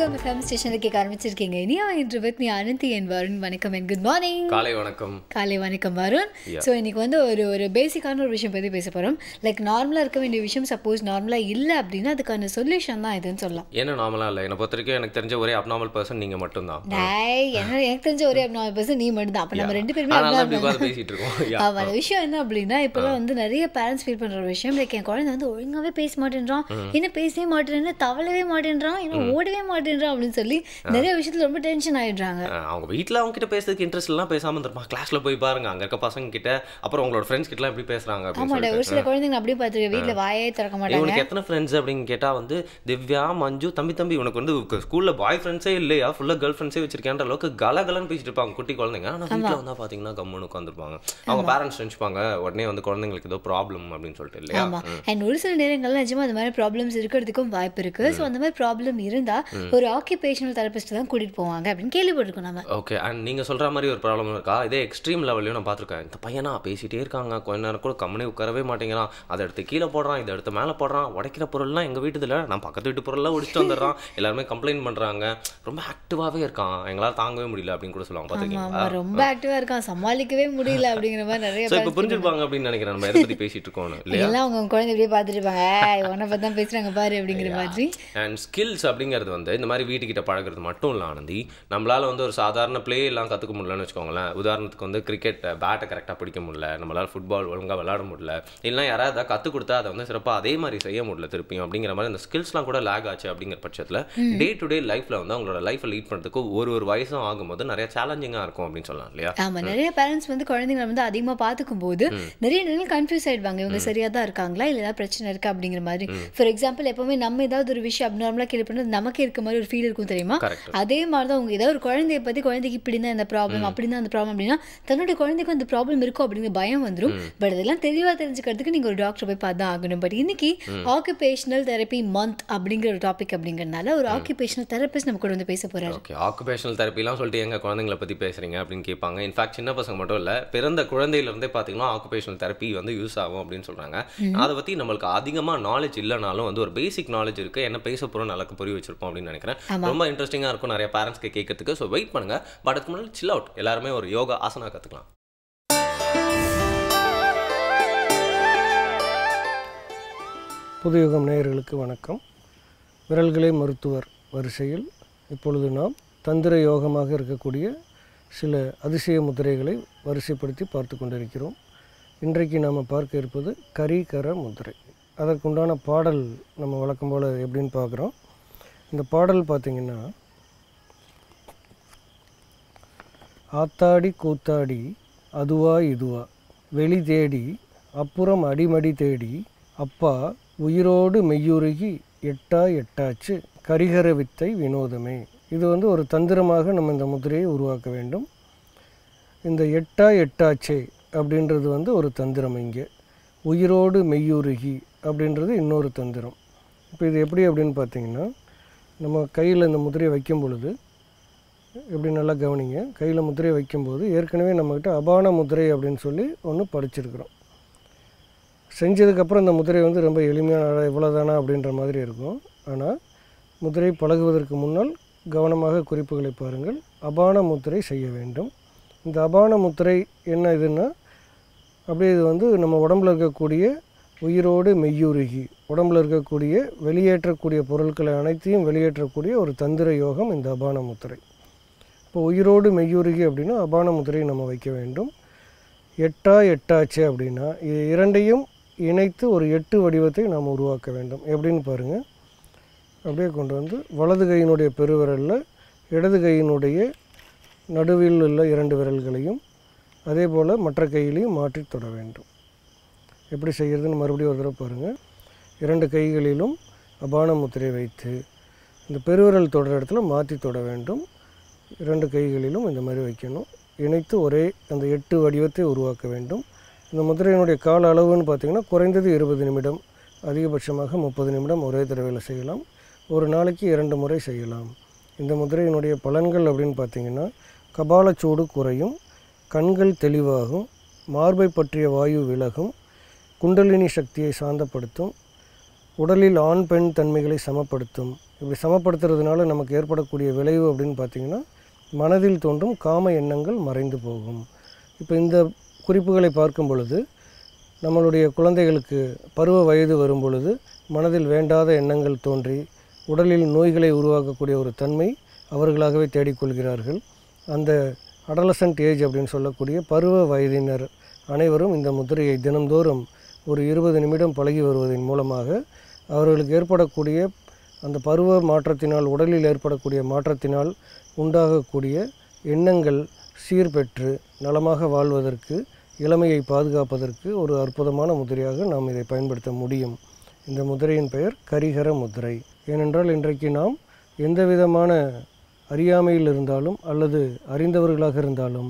உங்கள் ஃபேமிலி ஸ்டேஷனில் கேட்க ஆரம்பிச்சிருக்கீங்க. இனியா இன்று வித் மீ அனந்தி என் வருண். வணக்கம் அண்ட் குட் மார்னிங். காலை வணக்கம். காலை வணக்கம் வருண். ஸோ இன்னைக்கு வந்து ஒரு பேசிக்கான ஒரு விஷயம் பற்றி பேச போகிறோம். லைக் நார்மலாக இருக்க வேண்டிய விஷயம் சப்போஸ் நார்மலாக இல்லை அப்படின்னா அதுக்கான சொல்யூஷன் தான் இதுன்னு சொல்லலாம். ஏன்னா நார்மலாக இல்லை, என்னை பொறுத்த வரைக்கும் எனக்கு தெரிஞ்ச ஒரே அப்நார்மல் பர்சன் நீங்கள் மட்டும்தான். எனக்கு தெரிஞ்ச ஒரே அப்நார்மல் பர்சன் நீ மட்டும் தான். அப்போ நம்ம ரெண்டு பேருமே பேசிட்டு இருக்கோம். அந்த விஷயம் என்ன அப்படின்னா இப்போலாம் வந்து நிறைய பேரண்ட்ஸ் ஃபீல் பண்ணுற ஒரு விஷயம், லைக் என் குழந்தை வந்து ஒழுங்காகவே பேச மாட்டேன்றான், என்ன பேசவே மாட்டேன்னு, தவளவே மாட்டேன்றான், என்ன ஓடவே மாட்டேன்றான் அப்படின்னு சொல்லி நிறைய விஷயத்துல ரொம்ப டென்ஷன் ஆயிடுறாங்க. அவங்க வீட்டில் அவங்க கிட்ட பேசுறதுக்கு இன்ட்ரெஸ்ட் எல்லாம் பேசாம இருந்திருப்பாங்க. கிளாஸ்ல போய் பாருங்க, அங்க இருக்க பசங்க கிட்ட அப்புறம் உங்களோட ஃப்ரெண்ட்ஸ் கிட்ட எப்படி பேசுறாங்க. ஆமாடா, ஒரு சில குழந்தைங்க அப்படியே பார்த்துருக்கேன், வீட்டுல வாயே திறக்க மாட்டாங்க. உனக்கு எத்தனை ஃப்ரெண்ட்ஸ் அப்படின்னு கேட்டா வந்து திவ்யா, மஞ்சு, தம்பி உனக்கு வந்து ஸ்கூல்ல பாய் ஃப்ரெண்ட்ஸே இல்லையா, ஃபுல்லா கேர்ள் ஃப்ரெண்ட்ஸே வச்சிருக்கேன்ற அளவுக்கு கலகலன்னு பேசிட்டு இருப்பாங்க குட்டி குழந்தைங்க. ஆனா வீட்டுல வந்தா பாத்தீங்கன்னா கம்முன்னு உட்காந்துருப்பாங்க. அவங்க பேரண்ட்ஸ் நினைச்சுப்பாங்க உடனே வந்து குழந்தைங்களுக்கு ஏதோ ப்ராப்ளம் அப்படின்னு சொல்லிட்டு இல்லையா. அண்ட் ஒரு சில நேரங்கள்ல நிஜமா அந்த மாதிரி ப்ராப்ளம்ஸ் இருக்கிறதுக்கும் வாய்ப்பு இருக்கு. ஸோ அந்த மாதிரி ப்ராப்ளம் இருந்தா ஒரு ஆக்குபேஷனல் தெரபிஸ்ட் தான் கூட்டிட்டு போவாங்க அப்படின்னு கேள்விப்பட்டிருக்கோம் நம்ம. ஓகே, அண்ட் நீங்க சொல்ற மாதிரி ஒரு ப்ராப்ளம் இருக்கா? இதே எக்ஸ்ட்ரீம் லெவல்லையும் நான் பார்த்துருக்கேன். இந்த பையனா பேசிட்டே இருக்காங்க, கொஞ்ச நேரம் கூட கம்மனே உட்காரவே மாட்டேங்கிறான், அதை எடுத்து கீழே போடுறான், இதை எடுத்து மேலே போடுறான், உடைக்கிற பொருள்லாம் எங்கள் வீட்டுல நான் பக்கத்து வீட்டு பொருள்லாம் உடிச்சிட்டு வந்துடுறான், எல்லாருமே கம்ப்ளைண்ட் பண்றாங்க, ரொம்ப ஆக்டிவாகவே இருக்கான், எங்களால் தாங்கவே முடியல அப்படின்னு கூட சொல்லுவாங்க. பார்த்துருக்கீங்களா? ரொம்ப ஆக்டிவா இருக்கான், சமாளிக்கவே முடியல அப்படிங்கிற மாதிரி நிறைய இப்போ புரிஞ்சிருப்பாங்க அப்படின்னு நினைக்கிறேன். நம்ம எதை பற்றி பேசிட்டு இருக்கோம் இல்லையா? எல்லாம் அவங்க குழந்தை இப்படியே பார்த்துட்டு இருப்பாங்க, உன்னை பற்றி தான் பேசுறாங்க பாரு அப்படிங்கிற மாதிரி. அண்ட் ஸ்கில்ஸ் அப்படிங்கிறது வந்து இந்த மாதிரி வீட்டுக்கிட்ட பழகிறது மட்டும் இல்லை ஆனந்தி, நம்மளால வந்து ஒரு சாதாரண பிளே எல்லாம் கற்றுக்க முடியலன்னு வச்சுக்கோங்களேன். உதாரணத்துக்கு வந்து கிரிக்கெட் பேட்டை கரெக்டாக பிடிக்க முடியல, நம்மளால் ஃபுட்பால் ஒழுங்காக விளையாட முடியல, இல்லைனா யாராவது கற்றுக் கொடுத்தா அதை வந்து சிறப்பாக அதே மாதிரி செய்ய முடியல திருப்பியும் அப்படிங்கிற மாதிரி அந்த ஸ்கில்ஸ்லாம் கூட லேக் ஆச்சு அப்படிங்கிற பட்சத்தில் டே டு டே லைஃப்பில் வந்து அவங்களோட லைஃப்பை லீட் பண்ணுறதுக்கு ஒரு வயசும் ஆகும்போது நிறைய சேலஞ்சிங்காக இருக்கும் அப்படின்னு சொல்லலாம் இல்லையா? ஆமாம், நிறைய பேரண்ட்ஸ் வந்து குழந்தைங்களை வந்து அதிகமாக பார்த்துக்கும் போது நிறைய நேரம் கன்ஃபியூஸ் ஆகிடுவாங்க, இவங்க சரியாக தான் இருக்காங்களா இல்லை ஏதாவது பிரச்சனை இருக்கா அப்படிங்கிற மாதிரி. ஃபார் எக்ஸாம்பிள் எப்பவுமே நம்ம ஏதாவது ஒரு விஷயம் அப்நார்மலாக கேள்வி பண்ணது நமக்கே இருக்க மாதிரி ஒரு ஃபீல் இருக்கும் தெரியுமா? அதே மாதிரி தான் அவங்க ஏதாவது ஒரு குழந்தைய பற்றி குழந்தைக்கு இப்படி தான் இந்த ப்ராப்ளம் அப்படி தான் அந்த ப்ராப்ளம் அப்படின்னா தன்னுடைய குழந்தைக்கு அந்த ப்ராப்ளம் இருக்கும் அப்படிங்கிற பயம் வந்துடும். பட் அதெல்லாம் தெளிவாக தெரிஞ்சுக்கிறதுக்கு நீங்கள் ஒரு டாக்டர் போய் பார்த்து தான் ஆகணும். பட் இன்னைக்கு ஆக்குபேஷனல் தெரப்பி மந்த் அப்படிங்கிற ஒரு டாபிக் அப்படிங்கிறதுனால ஒரு ஆக்குபேஷனல் தெரபிஸ்ட் நம்ம கூட வந்து பேச போறாரு. ஓகே, ஆக்குபேஷனல் தெரப்பிலாம் சொல்லிட்டு எங்க குழந்தைங்களை பற்றி பேசுறீங்க அப்படின்னு கேட்பாங்க. இன்ஃபேக்ட் சின்ன பசங்க மட்டும் இல்லை, பிறந்த குழந்தையிலேருந்தே பார்த்தீங்கன்னா ஆக்குபேஷனல் தெரப்பி வந்து யூஸ் ஆகும் அப்படின்னு சொல்றாங்க. அதை பற்றி நம்மளுக்கு அதிகமாக நாலேஜ் இல்லைனாலும் வந்து ஒரு பேசிக் நாலேஜ் இருக்கு, என்ன பேச போகிறோம் நல்லா புரிய வச்சிருப்போம் அப்படின்னு நினைக்கிறேன். ரொம்ப இன்ட்ரெஸ்டிங்காக இருக்கும் நிறைய பேரண்ட்ஸ்க்கு கேட்கறதுக்கு. ஸோ வெயிட் பண்ணுங்க. பட் அதுக்கு முன்னாடி சில் அவுட், எல்லாருமே ஒரு யோகா ஆசனா கற்றுக்கலாம். புதுயுகம் நேயர்களுக்கு வணக்கம். விரல்களே மருத்துவர் வரிசையில் இப்பொழுது நாம் தந்திர யோகமாக இருக்கக்கூடிய சில அதிசய முதிரைகளை வரிசைப்படுத்தி பார்த்து கொண்டிருக்கிறோம். இன்றைக்கு நாம் பார்க்க இருப்பது கரிகர முதிரை. அதற்குண்டான பாடல் நம்ம வழக்கம் போல் எப்படின்னு பார்க்குறோம். இந்த பாடல் பார்த்திங்கன்னா, ஆத்தாடி கூத்தாடி அதுவா இதுவா வெளி தேடி அப்புறம் அடிமடி தேடி அப்பா உயிரோடு மெய்யுருகி எட்டாச்சு கரிகர வித்தை வினோதமே. இது வந்து ஒரு தந்திரமாக நம்ம இந்த முதிரையை உருவாக்க வேண்டும். இந்த எட்டாச்சே அப்படின்றது வந்து ஒரு தந்திரம். இங்கே உயிரோடு மெய்யுருகி அப்படின்றது இன்னொரு தந்திரம். இப்போ இது எப்படி அப்படின்னு பார்த்திங்கன்னா, நம்ம கையில் இந்த முதிரையை வைக்கும் பொழுது எப்படி நல்லா கவனிங்க. கையில் முதிரையை வைக்கும்போது ஏற்கனவே நம்மக்கிட்ட அபான முதிரை அப்படின்னு சொல்லி ஒன்று படிச்சிருக்கிறோம். செஞ்சதுக்கப்புறம் இந்த முதிரை வந்து ரொம்ப எளிமையான இவ்வளோதானா அப்படின்ற மாதிரி இருக்கும். ஆனால் முதிரை பழகுவதற்கு முன்னால் கவனமாக குறிப்புகளை பாருங்கள். அபான முத்திரை செய்ய வேண்டும். இந்த அபான முத்திரை என்ன இதுன்னா, அப்படியே இது வந்து நம்ம உடம்பில் இருக்கக்கூடிய உயிரோடு மெய்யுருகி, உடம்பில் இருக்கக்கூடிய வெளியேற்றக்கூடிய பொருட்களை அனைத்தையும் வெளியேற்றக்கூடிய ஒரு தந்திர யோகம் இந்த அபான முத்திரை. இப்போ உயிரோடு மெய்யுருகி அப்படின்னா அபான முத்திரையை நம்ம வைக்க வேண்டும். எட்டாச்சு அப்படின்னா இது இரண்டையும் இணைத்து ஒரு 8 வடிவத்தை நாம் உருவாக்க வேண்டும். எப்படின்னு பாருங்கள். அப்படியே கொண்டு வந்து வலது கையினுடைய பெருவிரலில் இடது கையினுடைய நடுவில் உள்ள 2 விரல்களையும் அதே போல் மற்ற கையிலையும் மாற்றி தொட வேண்டும். எப்படி செய்கிறதுன்னு மறுபடியும் ஒரு தடவை பாருங்கள். 2 கைகளிலும் அபான முத்திரை வைத்து இந்த பெருவிரல் தொடர இடத்துல மாற்றி தொட வேண்டும். 2 கைகளிலும் இந்த மாதிரி வைக்கணும். இணைத்து ஒரே அந்த 8 வடிவத்தை உருவாக்க வேண்டும். இந்த முதிரையினுடைய கால அளவுன்னு பார்த்திங்கன்னா குறைந்தது 20 நிமிடம், அதிகபட்சமாக 30 நிமிடம் ஒரே தடவையில் செய்யலாம். ஒரு நாளைக்கு 2 முறை செய்யலாம். இந்த முதிரையினுடைய பலன்கள் அப்படின்னு பார்த்திங்கன்னா, கபாலச்சூடு குறையும், கண்கள் தெளிவாகும், மார்பை பற்றிய வாயு விலகும், குண்டலினி சக்தியை சாந்தப்படுத்தும், உடலில் ஆண் பெண் தன்மைகளை சமப்படுத்தும். இப்படி சமப்படுத்துறதுனால நமக்கு ஏற்படக்கூடிய விளைவு அப்படின்னு பார்த்திங்கன்னா மனதில் தோன்றும் காம எண்ணங்கள் மறைந்து போகும். இப்போ இந்த குறிப்புகளை பார்க்கும் பொழுது நம்மளுடைய குழந்தைகளுக்கு பருவ வயது வரும் பொழுது மனதில் வேண்டாத எண்ணங்கள் தோன்றி உடலில் நோய்களை உருவாக்கக்கூடிய ஒரு தன்மை அவர்களாகவே தேடிக்கொள்கிறார்கள். அந்த அடலசன்ட் ஏஜ் அப்படின்னு சொல்லக்கூடிய பருவ வயதினர் அனைவரும் இந்த முத்திரையை தினந்தோறும் ஒரு 20 நிமிடம் பழகி வருவதன் மூலமாக அவர்களுக்கு ஏற்படக்கூடிய அந்த பருவ மாற்றத்தினால் உடலில் ஏற்படக்கூடிய மாற்றத்தினால் உண்டாகக்கூடிய எண்ணங்கள் சீர்பெற்று நலமாக வாழ்வதற்கு இளமையை பாதுகாப்பதற்கு ஒரு அற்புதமான முதிரையாக நாம் இதை பயன்படுத்த முடியும். இந்த முதிரையின் பெயர் கரிகர முதிரை. ஏனென்றால் இன்றைக்கு நாம் எந்த விதமான அறியாமையில் இருந்தாலும் அல்லது அறிந்தவர்களாக இருந்தாலும்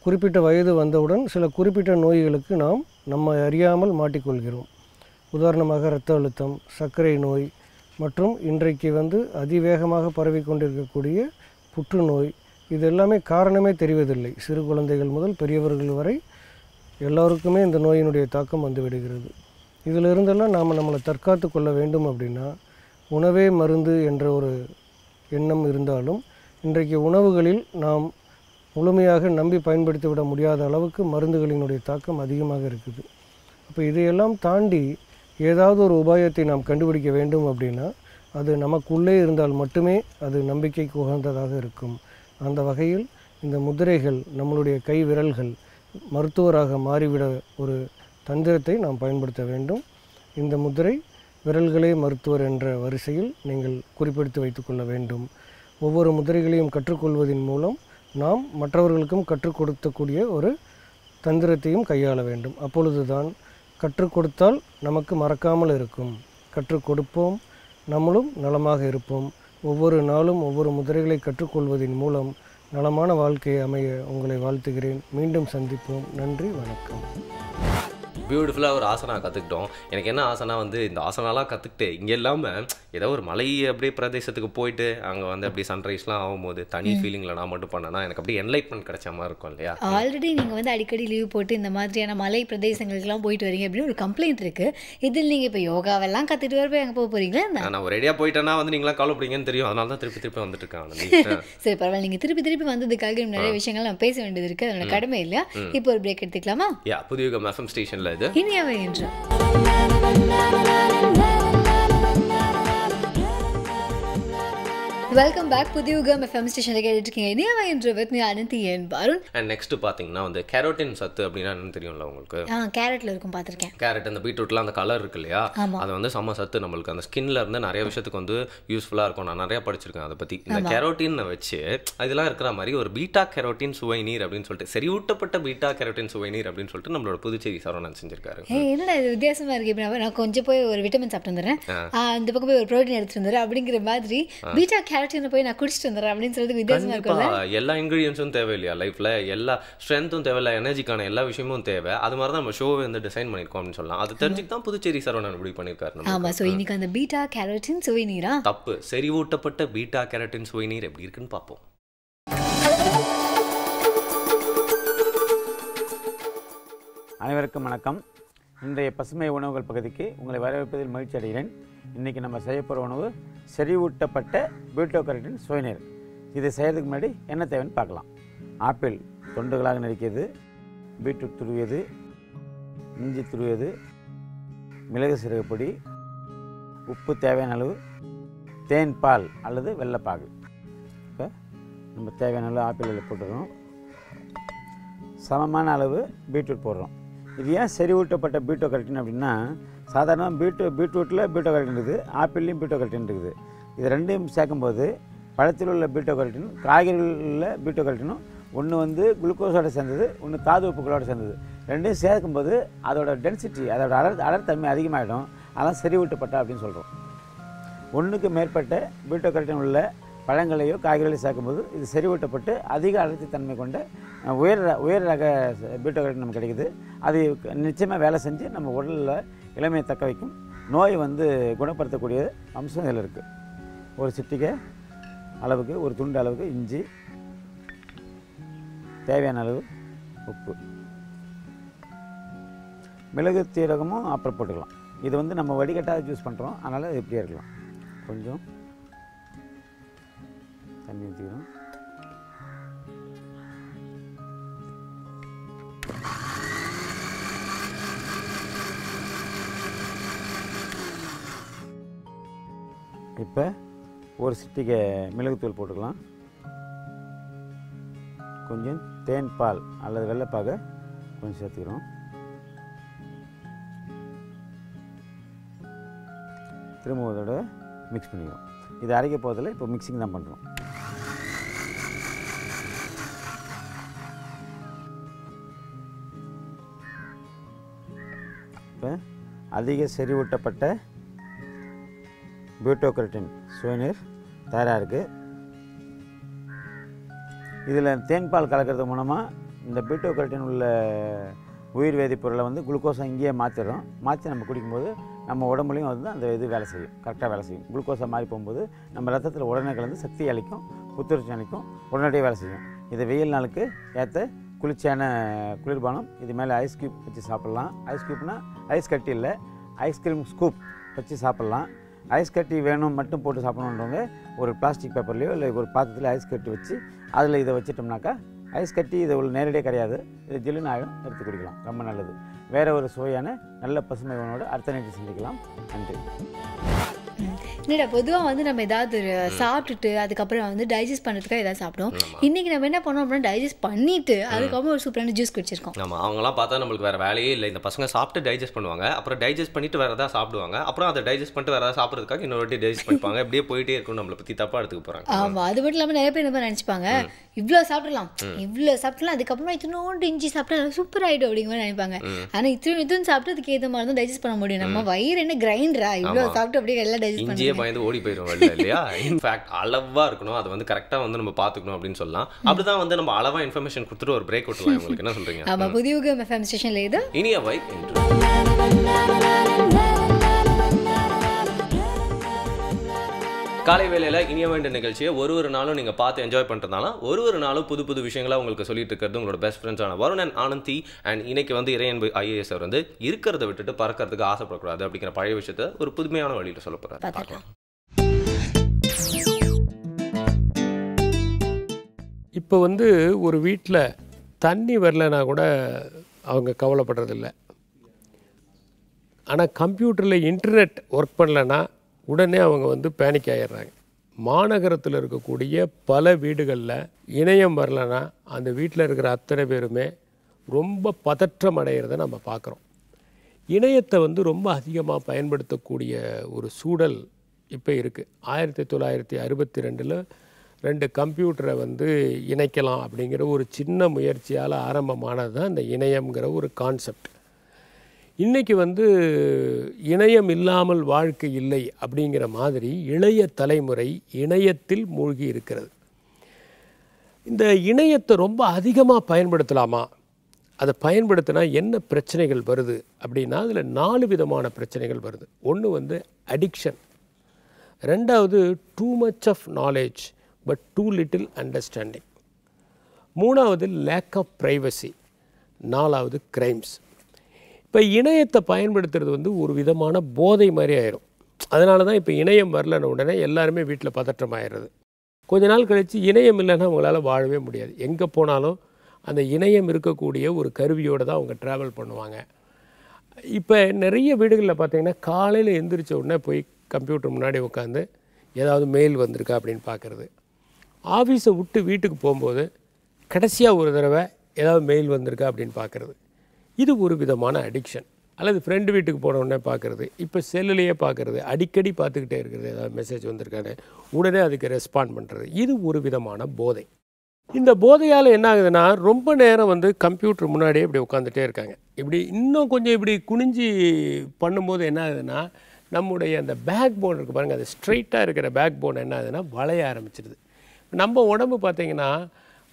குறிப்பிட்ட வயது வந்தவுடன் சில குறிப்பிட்ட நோய்களுக்கு நாம் நம்ம அறியாமல் மாட்டிக்கொள்கிறோம். உதாரணமாக இரத்த அழுத்தம், சர்க்கரை நோய் மற்றும் இன்றைக்கு அதிவேகமாக பரவிக்கொண்டிருக்கக்கூடிய புற்றுநோய், இது எல்லாமே காரணமே தெரிவதில்லை. சிறு குழந்தைகள் முதல் பெரியவர்கள் வரை எல்லோருக்குமே இந்த நோயினுடைய தாக்கம் வந்துவிடுகிறது. இதிலிருந்தெல்லாம் நாம் நம்மளை தற்காத்து கொள்ள வேண்டும் அப்படின்னா உணவே மருந்து என்ற ஒரு எண்ணம் இருந்தாலும் இன்றைக்கு உணவுகளில் நாம் முழுமையாக நம்பி பயன்படுத்திவிட முடியாத அளவுக்கு மருந்துகளினுடைய தாக்கம் அதிகமாக இருக்குது. அப்போ இதையெல்லாம் தாண்டி ஏதாவது ஒரு உபாயத்தை நாம் கண்டுபிடிக்க வேண்டும் அப்படின்னா அது நமக்குள்ளே இருந்தால் மட்டுமே அது நம்பிக்கைக்கு உகந்ததாக இருக்கும். அந்த வகையில் இந்த முதிரைகள் நம்மளுடைய கை விரல்கள் மருத்துவராக மாறிவிட ஒரு தந்திரத்தை நாம் பயன்படுத்த வேண்டும். இந்த முதிரை விரல்களே மருத்துவர் என்ற வரிசையில் நீங்கள் குறிப்பிடுத்தி வைத்துக்கொள்ள வேண்டும். ஒவ்வொரு முதிரைகளையும் கற்றுக்கொள்வதன் மூலம் நாம் மற்றவர்களுக்கும் கற்றுக் கொடுக்கக்கூடிய ஒரு தந்திரத்தையும் கையாள வேண்டும். அப்பொழுதுதான் கற்றுக் கொடுத்தால் நமக்கு மறக்காமல் இருக்கும். கற்றுக் கொடுப்போம், நம்மளும் நலமாக இருப்போம். ஒவ்வொரு நாளும் ஒவ்வொரு முதிரைகளை கற்றுக்கொள்வதன் மூலம் நலமான வாழ்க்கையை அமைய உங்களை வாழ்த்துகிறேன். மீண்டும் சந்திப்போம். நன்றி, வணக்கம். பியூட்டிஃபுல்லாக ஒரு ஆசனா கற்றுக்கிட்டோம். எனக்கு என்ன ஆசனா இந்த ஆசனாலாம் கற்றுக்கிட்டு இங்கே இல்லாமல் ஏதோ ஒரு மலை அப்படியே பிரதேசத்துக்கு போயிட்டு அங்கே அப்படியே சன்ரைஸ்லாம் ஆகும்போது தனி ஃபீலிங்கில் நான் மட்டும் பண்ணேன்னா எனக்கு அப்படியே என்லைட்மெண்ட் கிடைச்ச மாதிரி இருக்கும் இல்லையா? ஆல்ரெடி நீங்கள் அடிக்கடி லீவ் போட்டு இந்த மாதிரியான மலை பிரதேசங்களுக்குலாம் போயிட்டு வரீங்க அப்படின்னு ஒரு கம்ப்ளைண்ட் இருக்குது. இதில் நீங்கள் இப்போ யோகாவெல்லாம் கற்றுட்டு வரப்போ எங்கே போக போகிறீங்களா? நான் ஒரு ரெடியாக போயிட்டேன்னா நீங்களாம் கவலைப்படுங்கன்னு தெரியும். அதனால தான் திருப்பி வந்துட்டு இருக்கேன். சரி, பரவாயில்ல. நீங்கள் திருப்பி வந்ததுக்காக நிறைய விஷயங்கள் நம்ம பேச வேண்டியது இருக்குது. அதோட கடமை இல்லையா? இப்போ ஒரு பிரேக் எடுத்துக்கலாமா? புதிய FM ஸ்டேஷனில் இது இனியாவே என்று வெல்கம் பேக். புதியுகம் FM ஸ்டேஷன்ல கேட்டுட்டு இருக்கீங்க. இனியாவே என்று with me Ananthi N Varun. And next பாத்தீங்கன்னா கேரோட்டின் சத்து அப்படின்னா என்னன்னு தெரியும்ல உங்களுக்கு? கேரட்ல இருக்கும், பார்த்திருக்கேன். கேரட் அந்த பீட்ரூட்ல அந்த கலர் இருக்கு இல்லையா, அது செம்ம சத்து. நம்மளுக்கு அந்த ஸ்கின்ல இருந்து நிறைய விஷயத்துக்கு யூஸ்ஃபுல்லா இருக்கும். நான் நிறைய படிச்சிருக்கேன் அதை பத்தி. இந்த கேரோட்டின் வச்சு இதெல்லாம் இருக்கிற மாதிரி ஒரு பீட்டா கேரோட்டின் சுவை நீர் அப்படின்னு சொல்லிட்டு செறிவூட்டப்பட்ட பீட்டா கேரோட்டின் சுவை நீர் அப்படின்னு சொல்லிட்டு நம்மளோட புதுச்சேரி சரவணன் செஞ்சிருக்காரு. என்னடா இது வித்தியாசமா இருக்கு. இப்போ நான் கொஞ்சம் போய் ஒரு விட்டமின் சாப்பிட்டு வந்துடுறேன், இந்த பக்கம் போய் ஒரு ப்ரோட்டீன் எடுத்துட்டு வந்துடுறேன் அப்படிங்கிற மாதிரி பீட்டா கேரோட்டின் போய் நான் குடிச்சிட்டு வந்துடுறேன் அப்படின்னு சொல்றது வித்தியாசமா இருக்குல்ல. எல்லா இன்கிரீடியன்ஸும் தேவை இல்லையா லைஃப்ல, எல்லா ஸ்ட்ரென்த்தும் தேவையில்ல, எனர்ஜிக்கான எல்லா விஷயமும் தேவை. அது மாதிரி தான் நம்ம ஷோவை டிசைன் பண்ணிருக்கோம் அப்படின்னு சொல்லலாம். அது தெரிஞ்சுட்டு தான் புதுச்சேரி சரவணன் இப்படி பண்ணிருக்காரு. ஆமா, சோ இன்னைக்கு அந்த பீட்டா கேரோட்டின் சுவை நீரா தப்பு செறிவூட்டப்பட்ட பீட்டா கேரோட்டின் சுவை நீர் எப்படி இருக்குன்னு பார்ப்போம். அனைவருக்கும் வணக்கம். இன்றைய பசுமை உணவுகள் பகுதிக்கு உங்களை வரவேற்பதில் மகிழ்ச்சி அடைகிறேன். இன்றைக்கி நம்ம செய்ய போகிற உணவு செறிவூட்டப்பட்ட பீட்டா கேரோட்டின் சுவைநீர். இதை செய்கிறதுக்கு முன்னாடி என்ன தேவைன்னு பார்க்கலாம். ஆப்பிள் தொண்டுகளாக நறுக்கியது, பீட்ரூட் துருவியது, இஞ்சி துருவியது, மிளகு சீரகப்பொடி, உப்பு தேவையான அளவு, தேன் பால் அல்லது வெள்ளைப்பாகு. இப்போ நம்ம தேவையான அளவு ஆப்பிள் போட்டுக்கிறோம். சமமான அளவு பீட்ரூட் போடுறோம். இது ஏன் செறிவூட்டப்பட்ட பீட்டா கேரோட்டின் அப்படின்னா, சாதாரணமாக பீட்ரூட்டில் பீட்டா கேரோட்டின் இருக்குது, ஆப்பிள்லேயும் பீட்டா கேரோட்டின் இருக்குது. இது ரெண்டையும் சேர்க்கும்போது பழத்தில் உள்ள பீட்டா கேரோட்டின் காய்கறிகளில் உள்ள பீட்டா கேரோட்டினும் ஒன்று குளுக்கோஸோடு சேர்ந்தது, ஒன்று தாது உப்புகளோடு சேர்ந்தது. ரெண்டையும் சேர்க்கும்போது அதோட டென்சிட்டி, அதோட அடர்த்தன்மை அதிகமாகிடும். அதெல்லாம் செறிவூட்டப்பட்ட அப்படின்னு சொல்கிறோம். ஒன்றுக்கு மேற்பட்ட பீட்டா கேரோட்டின் உள்ள பழங்களையோ காய்கறிகளையோ சேர்க்கும்போது இது செறிவூட்டப்பட்டு அதிக அடர்த்தி தன்மை கொண்ட உயர் ரக பீட்டா கேரோட்டின் நமக்கு கிடைக்குது. அது நிச்சயமாக வேலை செஞ்சு நம்ம உடலில் இளமையை தக்க வைக்கும். நோய் குணப்படுத்தக்கூடிய அம்சம் இதில் இருக்குது. ஒரு சிட்டிகை அளவுக்கு, ஒரு துண்டு அளவுக்கு இஞ்சி, தேவையான அளவு உப்பு, மிளகு சீரகமும் அப்புறம் போட்டுக்கலாம். இது வந்து நம்ம வடிகட்டாக யூஸ் பண்ணுறோம், அதனால் இது இப்படியே இருக்கலாம். கொஞ்சம் தண்ணி ஊற்றிக்கிறோம். இப்போ ஒரு சிட்டிகை மிளகுத்தூள் போட்டுக்கலாம். கொஞ்சம் தேன் பால் அல்லது வெள்ளைப்பாகை கொஞ்சம் சேர்த்துக்கிறோம். திரும்ப ஒரு தடவை மிக்ஸ் பண்ணிக்கிறோம். இது அரைக்க போதில் இப்போ மிக்சிங் தான் பண்ணுறோம். இப்போ அதிக செறிவூட்டப்பட்ட பீட்டோ-கரோட்டின் சுவைநீர் தயாராக இருக்குது. இதில் தேன்பால் கலக்கிறது மூலமாக இந்த பீட்டோ-கரோட்டின் உள்ள உயிர் வேதிப்பொருளை வந்து குளுக்கோஸை இங்கேயே மாற்றிடுறோம். மாற்றி நம்ம குடிக்கும்போது நம்ம உடம்புலையும் வந்து அந்த இது வேலை செய்யும், கரெக்டாக வேலை செய்யும். குளுக்கோஸை மாறி போகும்போது நம்ம ரத்தத்தில் உடனே கலந்து சக்தி அளிக்கும், புத்துணர்ச்சி அளிக்கும், உடனடியாக வேலை செய்யும். இது வெயில் நாளுக்கு ஏற்ற குளிர்ச்சியான குளிர்பானம். இது மேலே ஐஸ் க்யூப் வச்சு சாப்பிட்லாம். ஐஸ் க்யூப்னால் ஐஸ் கட்டி இல்லை, ஐஸ்கிரீம் ஸ்கூப் வச்சு சாப்பிட்லாம். ஐஸ் கட்டி வேணும் மட்டும் போட்டு சாப்பிடணுன்றவங்க ஒரு பிளாஸ்டிக் பேப்பர்லேயோ இல்லை ஒரு பாத்திரத்தில் ஐஸ் கட்டி வச்சு அதில் இதை வச்சிட்டோம்னாக்கா ஐஸ் கட்டி இது உள்ள நேரடியாக கிடையாது, இது ஜில்லுன்னு ஆகிடும், எடுத்து குடிக்கலாம். ரொம்ப நல்லது. வேறு ஒரு சுவையான நல்ல பசுமை உணவோடு அடுத்த நேரத்தில் சந்திக்கலாம். நன்றி. என்னடா பொதுவாக வந்து நம்ம ஏதாவது ஒரு சாப்பிட்டுட்டு அதுக்கப்புறம் வந்து டைஜஸ்ட் பண்ணுறதுக்காக ஏதாவது சாப்பிடும். இன்றைக்கி நம்ம என்ன பண்ணோம் அப்படின்னா டைஜஸ்ட் பண்ணிவிட்டு அதுக்கப்புறம் ஒரு சூப்பரான ஜூஸ் குடிச்சிருக்கோம். ஆமாம், அவங்களாம் பார்த்தா நம்மளுக்கு வேறு வேலையே இல்லை. இந்த பசங்க சாப்பிட்டு டைஜஸ்ட் பண்ணுவாங்க, அப்புறம் டைஜஸ்ட் பண்ணிட்டு வேறு ஏதாவது சாப்பிடுவாங்க, அப்புறம் அதை டைஜஸ்ட் பண்ணிட்டு வேறு ஏதாவது சாப்பிட்றதுக்காக இன்னொரு வாட்டி டைஜஸ்ட் பண்ணிப்பாங்க. இப்படியே போயிட்டே இருக்கும், நம்மளை பற்றி தப்பாக எடுத்துக்க போகிறாங்க. ஆமாம், அது மட்டும் இல்லாமல் நிறைய பேர் என்ன நினச்சிப்பாங்க, இவ்வளோ சாப்பிடலாம் அதுக்கப்புறமா இத்தனோண்டு இஞ்சி சாப்பிட்டா சூப்பர் ஆகிடும் அப்படிங்கிற மாதிரி நினைப்பாங்க. ஆனால் இதுவும் சாப்பிட்டு அதுக்கு ஏற்ற மாதிரி தான் டைஜஸ்ட் பண்ண முடியும். நம்ம வயிறு என்ன கிரைண்டரா, இவ்வளோ சாப்பிட்டு அப்படியே எல்லாம் டைஜஸ்ட் பண்ணி பயந்து ஓடி போயிடும் இல்லையா? இன்ஃபேக்ட் அளவாக இருக்கணும், அதை வந்து கரெக்டாக வந்து நம்ம பார்த்துக்கணும் அப்படின்னு சொல்லலாம். அப்படிதான் வந்து நம்ம அளவாக இன்ஃபர்மேஷன் கொடுத்துட்டு ஒரு பிரேக் விட்டுலாம். உங்களுக்கு என்ன சொல்றீங்க? ஆமாம், புதிய FM ஸ்டேஷன்ல இது இனிய வை என்று காலை வேளையில் இனிய வேண்ட நிகழ்ச்சியை ஒரு நாளும் நீங்கள் பார்த்து என்ஜாய் பண்ணுறதுனால ஒரு நாளும் புது புது விஷயங்களா உங்களுக்கு சொல்லிட்டு இருக்கிறது உங்களோட பெஸ்ட் ஃப்ரெண்ட்ஸான வருணன் ஆனந்தி. அண்ட் இன்னைக்கு வந்து இறையன்பு IAS அவர் வந்து இருக்கிறத விட்டுட்டு பறக்கிறதுக்கு ஆசைப்படக்கூடாது அப்படிங்கிற பழைய விஷயத்த ஒரு புதுமையான வழியில் சொல்ல போகிறார். இப்போ வந்து ஒரு வீட்டில் தண்ணி வரலைன்னா கூட அவங்க கவலைப்படுறதில்ல. ஆனால் கம்ப்யூட்டரில் இன்டர்நெட் ஒர்க் பண்ணலைன்னா உடனே அவங்க வந்து பேனிக் ஆகிடுறாங்க. மாநகரத்தில் இருக்கக்கூடிய பல வீடுகளில் இணையம் வரலைன்னா அந்த வீட்டில் இருக்கிற அத்தனை பேருமே ரொம்ப பதற்றம் அடைகிறத நம்ம பார்க்குறோம். இணையத்தை வந்து ரொம்ப அதிகமாக பயன்படுத்தக்கூடிய ஒரு சூழல் இப்போ இருக்குது. 1962 2 கம்ப்யூட்டரை வந்து இணைக்கலாம் அப்படிங்கிற ஒரு சின்ன முயற்சியால் ஆரம்பமானது தான் இந்த இணையம்ங்கிற ஒரு கான்செப்ட். இன்றைக்கி வந்து இணையம் இல்லாமல் வாழ்க்கை இல்லை அப்படிங்கிற மாதிரி இளைய தலைமுறை இணையத்தில் மூழ்கி இருக்கிறது. இந்த இணையத்தை ரொம்ப அதிகமாக பயன்படுத்தலாமா, அதை பயன்படுத்தினா என்ன பிரச்சனைகள் வருது அப்படின்னா அதில் 4 விதமான பிரச்சனைகள் வருது. ஒன்று வந்து அடிக்ஷன், ரெண்டாவது too much of knowledge but too little understanding, மூணாவது லேக் ஆஃப் ப்ரைவசி, நாலாவது கிரைம்ஸ். இப்போ இணையத்தை பயன்படுத்துறது வந்து ஒரு விதமான போதை மாதிரி ஆயிரும். அதனால தான் இப்போ இணையம் வரலன்னு உடனே எல்லாருமே வீட்டில் பதற்றம் ஆயிடுறது. கொஞ்ச நாள் கழித்து இணையம் இல்லைன்னா அவங்களால வாழவே முடியாது. எங்கே போனாலும் அந்த இணையம் இருக்கக்கூடிய ஒரு கருவியோடு தான் அவங்க ட்ராவல் பண்ணுவாங்க. இப்போ நிறைய வீடுகளில் பார்த்திங்கன்னா காலையில் எந்திரிச்ச உடனே போய் கம்ப்யூட்டர் முன்னாடி உட்காந்து ஏதாவது மெயில் வந்திருக்கா அப்படின்னு பார்க்குறது. ஆஃபீஸை விட்டு வீட்டுக்கு போகும்போது கடைசியாக ஒரு தடவை ஏதாவது மெயில் வந்திருக்கா அப்படின்னு பார்க்குறது. இது ஒரு விதமான அடிக்ஷன். அல்லது ஃப்ரெண்டு வீட்டுக்கு போன உடனே பார்க்குறது, இப்போ செல்லுலேயே பார்க்குறது, அடிக்கடி பார்த்துக்கிட்டே இருக்கிறது, ஏதாவது மெசேஜ் வந்திருக்கானே உடனே அதுக்கு ரெஸ்பாண்ட் பண்ணுறது. இது ஒரு விதமான போதை. இந்த போதையால் என்ன ஆகுதுன்னா ரொம்ப நேரம் வந்து கம்ப்யூட்டர் முன்னாடியே இப்படி உட்காந்துட்டே இருக்காங்க. இப்படி இன்னும் கொஞ்சம் இப்படி குனிஞ்சி பண்ணும்போது என்ன ஆகுதுன்னா நம்முடைய அந்த பேக் போன் இருக்குது பாருங்கள், அது ஸ்ட்ரைட்டாக இருக்கிற பேக் போன் என்ன ஆகுதுன்னா வளைய ஆரம்பிச்சிடுது. நம்ம உடம்பு பார்த்திங்கன்னா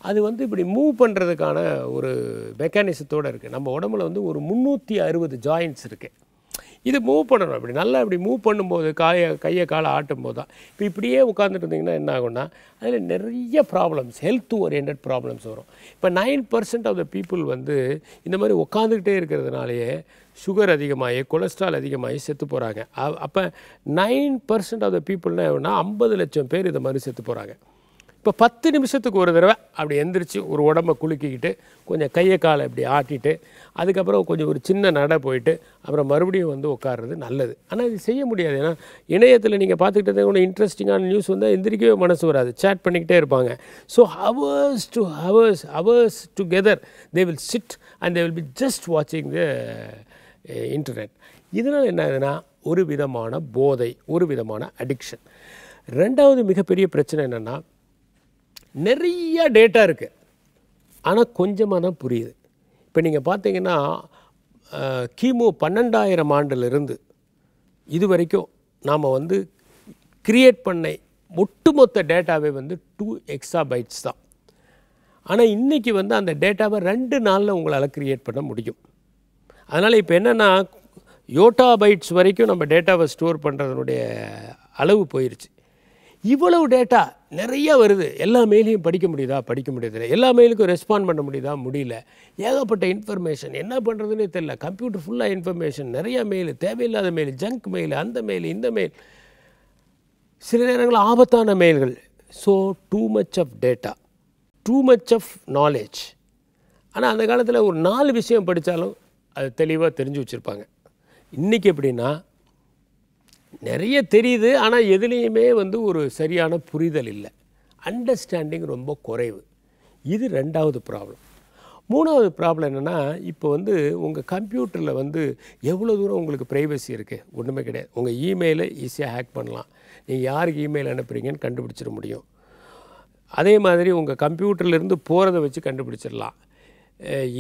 அது வந்து இப்படி மூவ் பண்ணுறதுக்கான ஒரு மெக்கானிசத்தோடு இருக்குது. நம்ம உடம்புல வந்து ஒரு 360 ஜாயின்ட்ஸ் இருக்குது. இது மூவ் பண்ணணும். அப்படி நல்லா இப்படி மூவ் பண்ணும்போது கையை காலை ஆட்டும் போது தான். இப்போ இப்படியே உட்காந்துட்டு இருந்தீங்கன்னா என்ன ஆகும்னா அதில் நிறைய ப்ராப்ளம்ஸ், ஹெல்த் ஓரியன்ட் ப்ராப்ளம்ஸ் வரும். இப்போ 9% ஆஃப் த பீப்புள் வந்து இந்த மாதிரி உட்காந்துக்கிட்டே இருக்கிறதுனாலேயே சுகர் அதிகமாகி கொலஸ்ட்ரால் அதிகமாகி செத்து போகிறாங்க. அப்போ 9% ஆஃப் த பீப்புள்னா எவ்வளோனா 50 லட்சம் பேர் இந்த மாதிரி செத்து போகிறாங்க. இப்போ 10 நிமிஷத்துக்கு ஒரு தடவை அப்படி எந்திரிச்சு ஒரு உடம்பை குலுக்கிக்கிட்டு கொஞ்சம் கையை காலை இப்படி ஆட்டிட்டு அதுக்கப்புறம் கொஞ்சம் ஒரு சின்ன நடை போயிட்டு அப்புறம் மறுபடியும் வந்து உட்கார்றது நல்லது. ஆனால் இது செய்ய முடியாது. ஏன்னா இணையத்தில் நீங்கள் பார்த்துக்கிட்டே ஒன்று இன்ட்ரெஸ்டிங்கான நியூஸ் வந்தால் எந்திரிக்கவே மனசு வராது, சேட் பண்ணிக்கிட்டே இருப்பாங்க. So hours together they will sit and they will be just வாட்சிங் த இன்டர்நெட். இதனால் என்ன ஆகுதுன்னா ஒரு விதமான போதை, ஒரு விதமான அடிக்ஷன். ரெண்டாவது மிகப்பெரிய பிரச்சனை என்னென்னா நிறைய டேட்டா இருக்குது, ஆனால் கொஞ்சமாக தான் புரியுது. இப்போ நீங்கள் பார்த்தீங்கன்னா கிமு 12,000 ஆண்டிலிருந்து இது வரைக்கும் நாம் வந்து கிரியேட் பண்ண ஒட்டுமொத்த டேட்டாவே வந்து 2 exabytes தான். ஆனால் இன்றைக்கி வந்து அந்த டேட்டாவை 2 நாளில் உங்களால் க்ரியேட் பண்ண முடியும். அதனால் இப்போ என்னென்னா யோட்டாபைட்ஸ் வரைக்கும் நம்ம டேட்டாவை ஸ்டோர் பண்ணுறதுனுடைய அளவு போயிடுச்சு. இவ்வளவு டேட்டா நிறைய வருது. எல்லா மெயிலையும் படிக்க முடியுதா? படிக்க முடியதில்லை. எல்லா மெயிலுக்கும் ரெஸ்பாண்ட் பண்ண முடியுதா? முடியல. ஏகப்பட்ட இன்ஃபர்மேஷன், என்ன பண்ணுறதுன்னே தெரியல. கம்ப்யூட்டர் ஃபுல்லாக இன்ஃபர்மேஷன், நிறைய மெயில், தேவையில்லாத மெயில், ஜங்க் மெயில், அந்த மெயில், இந்த மெயில், சில நேரங்களில் ஆபத்தான மெயில்கள். So too much of data, too much of knowledge. ஆனால் அந்த காலத்தில் ஒரு 4 விஷயம் படித்தாலும் அது தெளிவாக தெரிஞ்சு வச்சுருப்பாங்க. இன்றைக்கி எப்படின்னா நிறைய தெரியுது, ஆனால் எதுலேயுமே வந்து ஒரு சரியான புரிதல் இல்லை, அண்டர்ஸ்டாண்டிங் ரொம்ப குறைவு. இது 2வது ப்ராப்ளம். 3வது ப்ராப்ளம் என்னென்னா இப்போ வந்து உங்கள் கம்ப்யூட்டரில் வந்து எவ்வளோ தூரம் உங்களுக்கு ப்ரைவசி இருக்குது? ஒன்றுமே கிடையாது. உங்கள் இமெயிலை ஈஸியாக ஹேக் பண்ணலாம். நீங்கள் யாருக்கு இமெயில் அனுப்புகிறீங்கன்னு கண்டுபிடிச்சிட முடியும். அதே மாதிரி உங்கள் கம்ப்யூட்டர்லேருந்து போகிறத வச்சு கண்டுபிடிச்சிடலாம்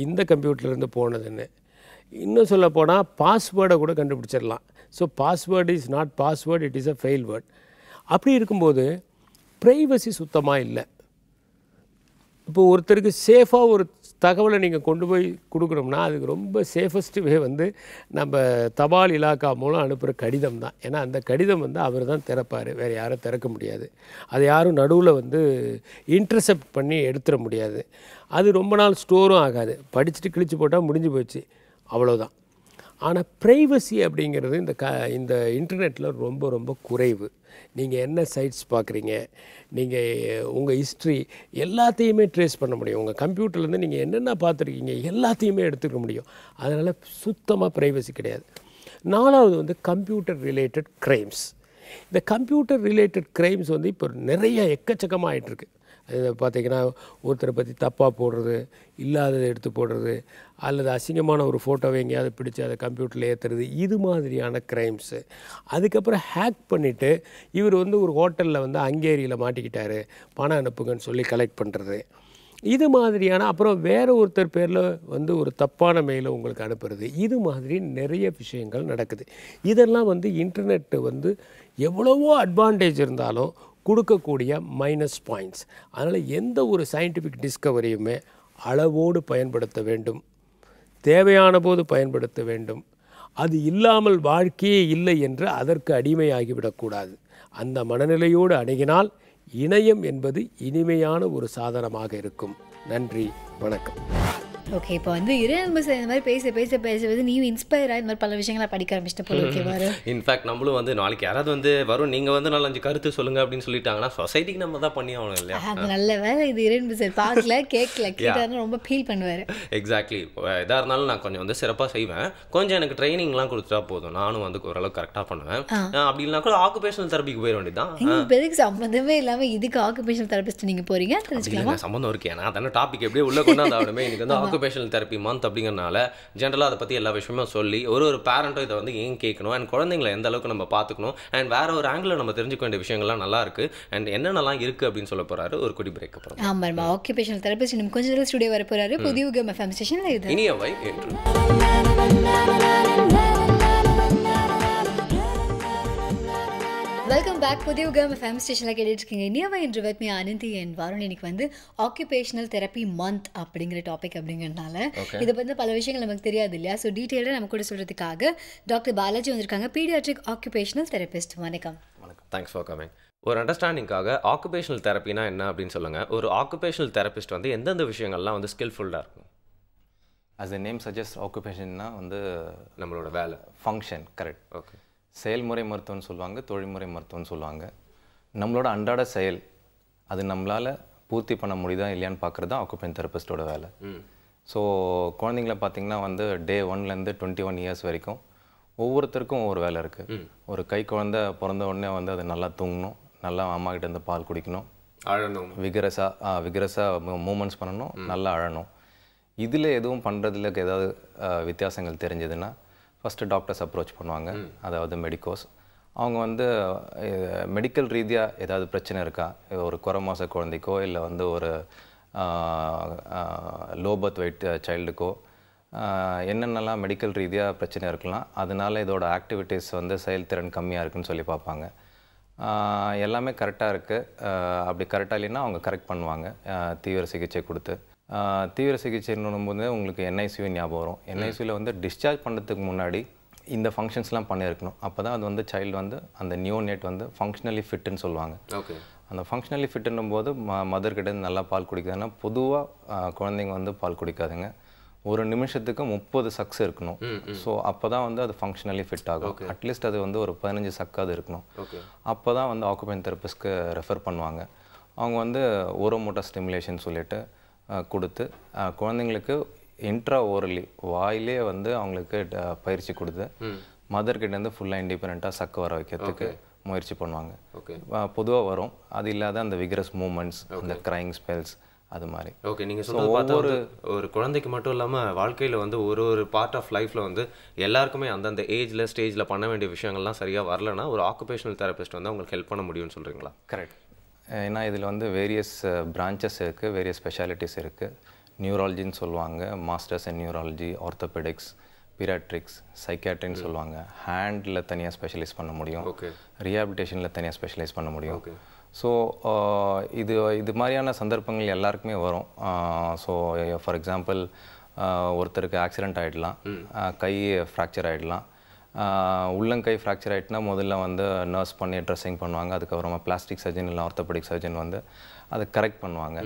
இந்த கம்ப்யூட்டர்லேருந்து போனதுன்னு. இன்னும் சொல்ல போனால் பாஸ்வேர்டை கூட கண்டுபிடிச்சிடலாம். So password is not password, it is a fail word. அப்படி இருக்கும்போது ப்ரைவசி சுத்தமாக இல்லை. இப்போ ஒருத்தருக்கு சேஃபாக ஒரு தகவலை நீங்கள் கொண்டு போய் கொடுக்கணும்னா அதுக்கு ரொம்ப சேஃபஸ்ட்டு வே வந்து நம்ம தபால் இலாக்கா மூலம் அனுப்புகிற கடிதம் தான். ஏன்னா அந்த கடிதம் வந்து அவர் தான் திறப்பார், வேறு யாரும் திறக்க முடியாது. அதை யாரும் நடுவில் வந்து இன்டர்செப்ட் பண்ணி எடுத்துட முடியாது. அது ரொம்ப நாள் ஸ்டோரும் ஆகாது. படிச்சுட்டு கிழிச்சு போட்டால் முடிஞ்சு போச்சு, அவ்வளோதான். ஆனால் ப்ரைவசி அப்படிங்கிறது இந்த இன்டர்நெட்டில் ரொம்ப ரொம்ப குறைவு. நீங்கள் என்ன சைட்ஸ் பார்க்குறீங்க, நீங்கள் உங்கள் ஹிஸ்ட்ரி எல்லாத்தையுமே ட்ரேஸ் பண்ண முடியும். உங்கள் கம்ப்யூட்டர்லேருந்து நீங்கள் என்னென்ன பார்த்துருக்கீங்க எல்லாத்தையுமே எடுத்துக்க முடியும். அதனால் சுத்தமாக ப்ரைவசி கிடையாது. 4வது வந்து கம்ப்யூட்டர் ரிலேட்டட் க்ரைம்ஸ். இந்த கம்ப்யூட்டர் ரிலேட்டட் க்ரைம்ஸ் வந்து இப்போ நிறைய எக்கச்சக்கமாக ஆகிட்டுருக்கு. அது பார்த்திங்கன்னா ஒருத்தரை பற்றி தப்பாக போடுறது, இல்லாததை எடுத்து போடுறது, அல்லது அசிங்கமான ஒரு ஃபோட்டோவை எங்கேயாவது பிடிச்சி அதை கம்ப்யூட்டரில் ஏற்றுறது, இது மாதிரியான க்ரைம்ஸு. அதுக்கப்புறம் ஹேக் பண்ணிவிட்டு இவர் வந்து ஒரு ஹோட்டலில் வந்து ஹங்கேரியில் மாட்டிக்கிட்டார், பணம் அனுப்புங்கன்னு சொல்லி கலெக்ட் பண்ணுறது, இது மாதிரியான. அப்புறம் வேறு ஒருத்தர் பேரில் வந்து ஒரு தப்பான மெயிலை உங்களுக்கு அனுப்புறது, இது மாதிரி நிறைய விஷயங்கள் நடக்குது. இதெல்லாம் வந்து இன்டர்நெட்டு வந்து எவ்வளவோ அட்வான்டேஜ் இருந்தாலும் கொடுக்கக்கூடிய மைனஸ் பாயிண்ட்ஸ். அதனால் எந்த ஒரு சயின்டிஃபிக் டிஸ்கவரியுமே அளவோடு பயன்படுத்த வேண்டும், தேவையான போது பயன்படுத்த வேண்டும். அது இல்லாமல் வாழ்க்கையே இல்லை என்று அதற்கு அடிமையாகிவிடக்கூடாது. அந்த மனநிலையோடு அணுகினால் இணையம் என்பது இனிமையான ஒரு சாதனமாக இருக்கும். நன்றி, வணக்கம். ஓகே, இப்போ வந்து இறையன்பு இந்த மாதிரி பேச நீயும் இன்ஸ்பயர் ஆகி இந்த மாதிரி பல விஷயங்களை படிக்க ஆரம்பிச்சிட்ட போல. ஓகேவா? இன்ஃபேக்ட் நம்மளும் வந்து நாளைக்கு யாராவது வந்து வரும், நீங்கள் வந்து 4-5 கருத்து சொல்லுங்கள் அப்படின்னு சொல்லிட்டாங்கன்னா சொசைட்டிக்கு நம்ம தான் பண்ணி ஆகணும் இல்லையா? அது நல்ல வேலை. இது இறையன்பு சார் பார்க்கல, கேட்கல, கேட்டாருன்னு ரொம்ப ஃபீல் பண்ணுவார். எக்ஸாக்ட்லி. எதாக இருந்தாலும் நான் கொஞ்சம் வந்து சிறப்பாக செய்வேன். கொஞ்சம் எனக்கு ட்ரைனிங்லாம் கொடுத்துட்டா போதும், நானும் வந்து ஓரளவுக்கு கரெக்டாக பண்ணுவேன். அப்படி இல்லைனா கூட ஆக்குபேஷனல் தெரப்பிக்கு போயிட வேண்டியதான். இப்போ எதுக்கு சம்மந்தமே இல்லாமல் இதுக்கு ஆக்குபேஷனல் தெரபிஸ்ட் நீங்கள் போகிறீங்க? தெரிஞ்சுக்கலாமா? சம்மந்தம் இருக்கேன். நான் தானே டாபிக் எப்படியே உள்ளே கொண்டு வந்தாலுமே எனக்கு வந்து ஆக்குபேஷனல் தெரப்பி மந்த் அப்படிங்கிறனால ஜென்ரலாக அதை பற்றி எல்லா விஷயமும் சொல்லி ஒரு பேரண்ட்டும் இதை வந்து ஏன் கேட்கணும், அண்ட் குழந்தைங்களை எந்த அளவுக்கு நம்ம பார்த்துக்கணும், அண்ட் வேற ஒரு ஆங்கிளில் நம்ம தெரிஞ்சுக்க வேண்டிய விஷயங்கள்லாம் நல்லா இருக்கு, அண்ட் என்னென்னலாம் இருக்கு அப்படின்னு சொல்ல போறாரு ஒரு குடி பிரேக் அப்புறம். ஆமாம், ஆக்குபேஷனல் தெரபிஸ்ட் இன்னும் கொஞ்சம் நேரம் ஸ்டுடியோ வர போறாரு. புதிய யுகம் எஃப்எம் ஸ்டேஷன்ல இது இனியவை என்று. Welcome welcome back. புதிய யுகம் FM ஸ்டேஷனில் கேட்டுட்டு இருக்கீங்க. இனியாவை இன்று with me Ananthi and Varun. இன்னைக்கு வந்து ஆக்குபேஷனல் தெரப்பி மந்த் அப்படிங்கிற டாபிக் அப்படிங்கிறதுனால இதை பற்றி பல விஷயங்கள் நமக்கு தெரியாது இல்லையா? ஸோ டீட்டெயிலாக நம்ம கூட சொல்கிறதுக்காக டாக்டர் பாலாஜி வந்திருக்காங்க, பீடியாட்ரிக் ஆக்குபேஷனல் தெரபிஸ்ட். வணக்கம். வணக்கம், தேங்க்ஸ் ஃபார் கமிங். ஒரு அண்டர்ஸ்டாண்டிங்காக ஆக்குபேஷனல் தெரப்பினா என்ன அப்படின்னு சொல்லுங்கள். ஒரு ஆக்குபேஷனல் தெரபிஸ்ட் வந்து எந்தெந்த விஷயங்கள்லாம் வந்து ஸ்கில்ஃபுல்லாக இருக்கும்? as the name suggests ஆக்குபேஷன்னா வந்து நம்மளோட வேலை ஃபங்க்ஷன். கரெக்ட். ஓகே. செயல்முறை மருத்துவம்னு சொல்லுவாங்க, தொழில்முறை மருத்துவம்னு சொல்லுவாங்க. நம்மளோட அன்றாட செயல் அது நம்மளால் பூர்த்தி பண்ண முடியுதா இல்லையான்னு பார்க்குறது தான் ஆக்குபேஷன் தெரபிஸ்டோட வேலை. ஸோ குழந்தைங்கள பார்த்திங்கன்னா வந்து டே 1லேருந்து 21 இயர்ஸ் வரைக்கும் ஒவ்வொருத்தருக்கும் ஒவ்வொரு வேலை இருக்குது. ஒரு கை குழந்தை பிறந்த உடனே வந்து அது நல்லா தூங்கணும், நல்லா அம்மா கிட்டேருந்து பால் குடிக்கணும், அழணும், விகரஸாக மூமெண்ட்ஸ் பண்ணணும், நல்லா அழணும். இதில் எதுவும் பண்ணுறதுல ஏதாவது வித்தியாசங்கள் தெரிஞ்சதுன்னா ஃபஸ்ட்டு டாக்டர்ஸ் அப்ரோச் பண்ணுவாங்க, அதாவது மெடிக்கோஸ். அவங்க வந்து மெடிக்கல் ரீதியாக ஏதாவது பிரச்சனை இருக்கா, ஒரு குறை மாத குழந்தைக்கோ இல்லை வந்து ஒரு லோ பர்த் வெயிட் சைல்டுக்கோ என்னென்னலாம் மெடிக்கல் ரீதியாக பிரச்சனை இருக்கலாம், அதனால் இதோட ஆக்டிவிட்டீஸ் வந்து செயல்திறன் கம்மியாக இருக்குன்னு சொல்லி பார்ப்பாங்க. எல்லாமே கரெக்டாக இருக்குது, அப்படி கரெக்டாக இல்லைன்னா அவங்க கரெக்ட் பண்ணுவாங்க தீவிர சிகிச்சை கொடுத்து. தீவிர சிகிச்சைன்னும் போது உங்களுக்கு NICU ஞாபகம் வரும். NICUவில் வந்து டிஸ்சார்ஜ் பண்ணுறதுக்கு முன்னாடி இந்த ஃபங்க்ஷன்ஸ்லாம் பண்ணியிருக்கணும். அப்போ தான் அது வந்து சைல்டு வந்து அந்த நியோனேட் வந்து ஃபங்க்ஷனலி ஃபிட்டுன்னு சொல்லுவாங்க. ஓகே. அந்த ஃபங்க்ஷனலி ஃபிட்டுன்னும் போது மதர்கிட்டேருந்து நல்லா பால் குடிக்குதுன்னா பொதுவாக குழந்தைங்க வந்து பால் குடிக்காதுங்க. ஒரு நிமிஷத்துக்கு 30 சக்ஸ் இருக்கணும். ஸோ அப்போ தான் வந்து அது ஃபங்க்ஷனலி ஃபிட் ஆகும். அட்லீஸ்ட் அது வந்து ஒரு 15 சக்காது இருக்கணும். அப்போ தான் வந்து ஆக்குபேஷன் தெரபிஸ்ட்க்கு ரெஃபர் பண்ணுவாங்க. அவங்க வந்து ஓரோமோட்டர் ஸ்டிமுலேஷன் சொல்லிட்டு கொடுத்து குழந்தைங்களுக்கு இன்ட்ரா ஓரலி வாயிலே வந்து அவங்களுக்கு பயிற்சி கொடுத்து மதர்கிட்டேருந்து ஃபுல்லாக இண்டிபெண்ட்டாக சக்கு வர வைக்கிறதுக்கு முயற்சி பண்ணுவாங்க. பொதுவாக வரும். அது இல்லாத அந்த விகரஸ் மூமெண்ட்ஸ், அந்த க்ரைங் ஸ்பெல்ஸ், அது மாதிரி. ஓகே. நீங்கள் சொல்றது பார்த்தா ஒரு குழந்தைக்கு மட்டும் இல்லாமல் வாழ்க்கையில் வந்து ஒரு பார்ட் ஆஃப் லைஃப்பில் வந்து எல்லாருக்குமே அந்தந்த ஏஜில் ஸ்டேஜில் பண்ண வேண்டிய விஷயங்கள்லாம் சரியாக வரலன்னா ஒரு ஆக்குபேஷனல் தெரபிஸ்ட் வந்து அவங்களுக்கு ஹெல்ப் பண்ண முடியும்னு சொல்கிறீங்களா? கரெக்ட். ஏன்னா இதில் வந்து வேரியஸ் பிரான்ச்சஸ் இருக்குது, வேரியஸ் ஸ்பெஷாலிட்டிஸ் இருக்குது. நியூராலஜின்னு சொல்லுவாங்க, masters in neurology, orthopaedics, paediatrics, சைக்கியாட்ரின்னு சொல்லுவாங்க. ஹேண்டில் தனியாக ஸ்பெஷலைஸ் பண்ண முடியும், ரீஹாபிலிட்டேஷனில் தனியாக ஸ்பெஷலைஸ் பண்ண முடியும். ஸோ இது மாதிரியான சந்தர்ப்பங்கள் எல்லாருக்குமே வரும். ஸோ ஃபார் எக்ஸாம்பிள் ஒருத்தருக்கு ஆக்சிடெண்ட் ஆகிடலாம், கை ஃப்ராக்சர் ஆகிடலாம். உள்ளங்கை ஃப்ராக்சர் ஆகிட்டுனா முதல்ல வந்து நர்ஸ் பண்ணி ட்ரெஸ்ஸிங் பண்ணுவாங்க. அதுக்கப்புறமா பிளாஸ்டிக் சர்ஜன் இல்லை ஆர்த்தோபெடிக் சர்ஜன் வந்து அதை கரெக்ட் பண்ணுவாங்க.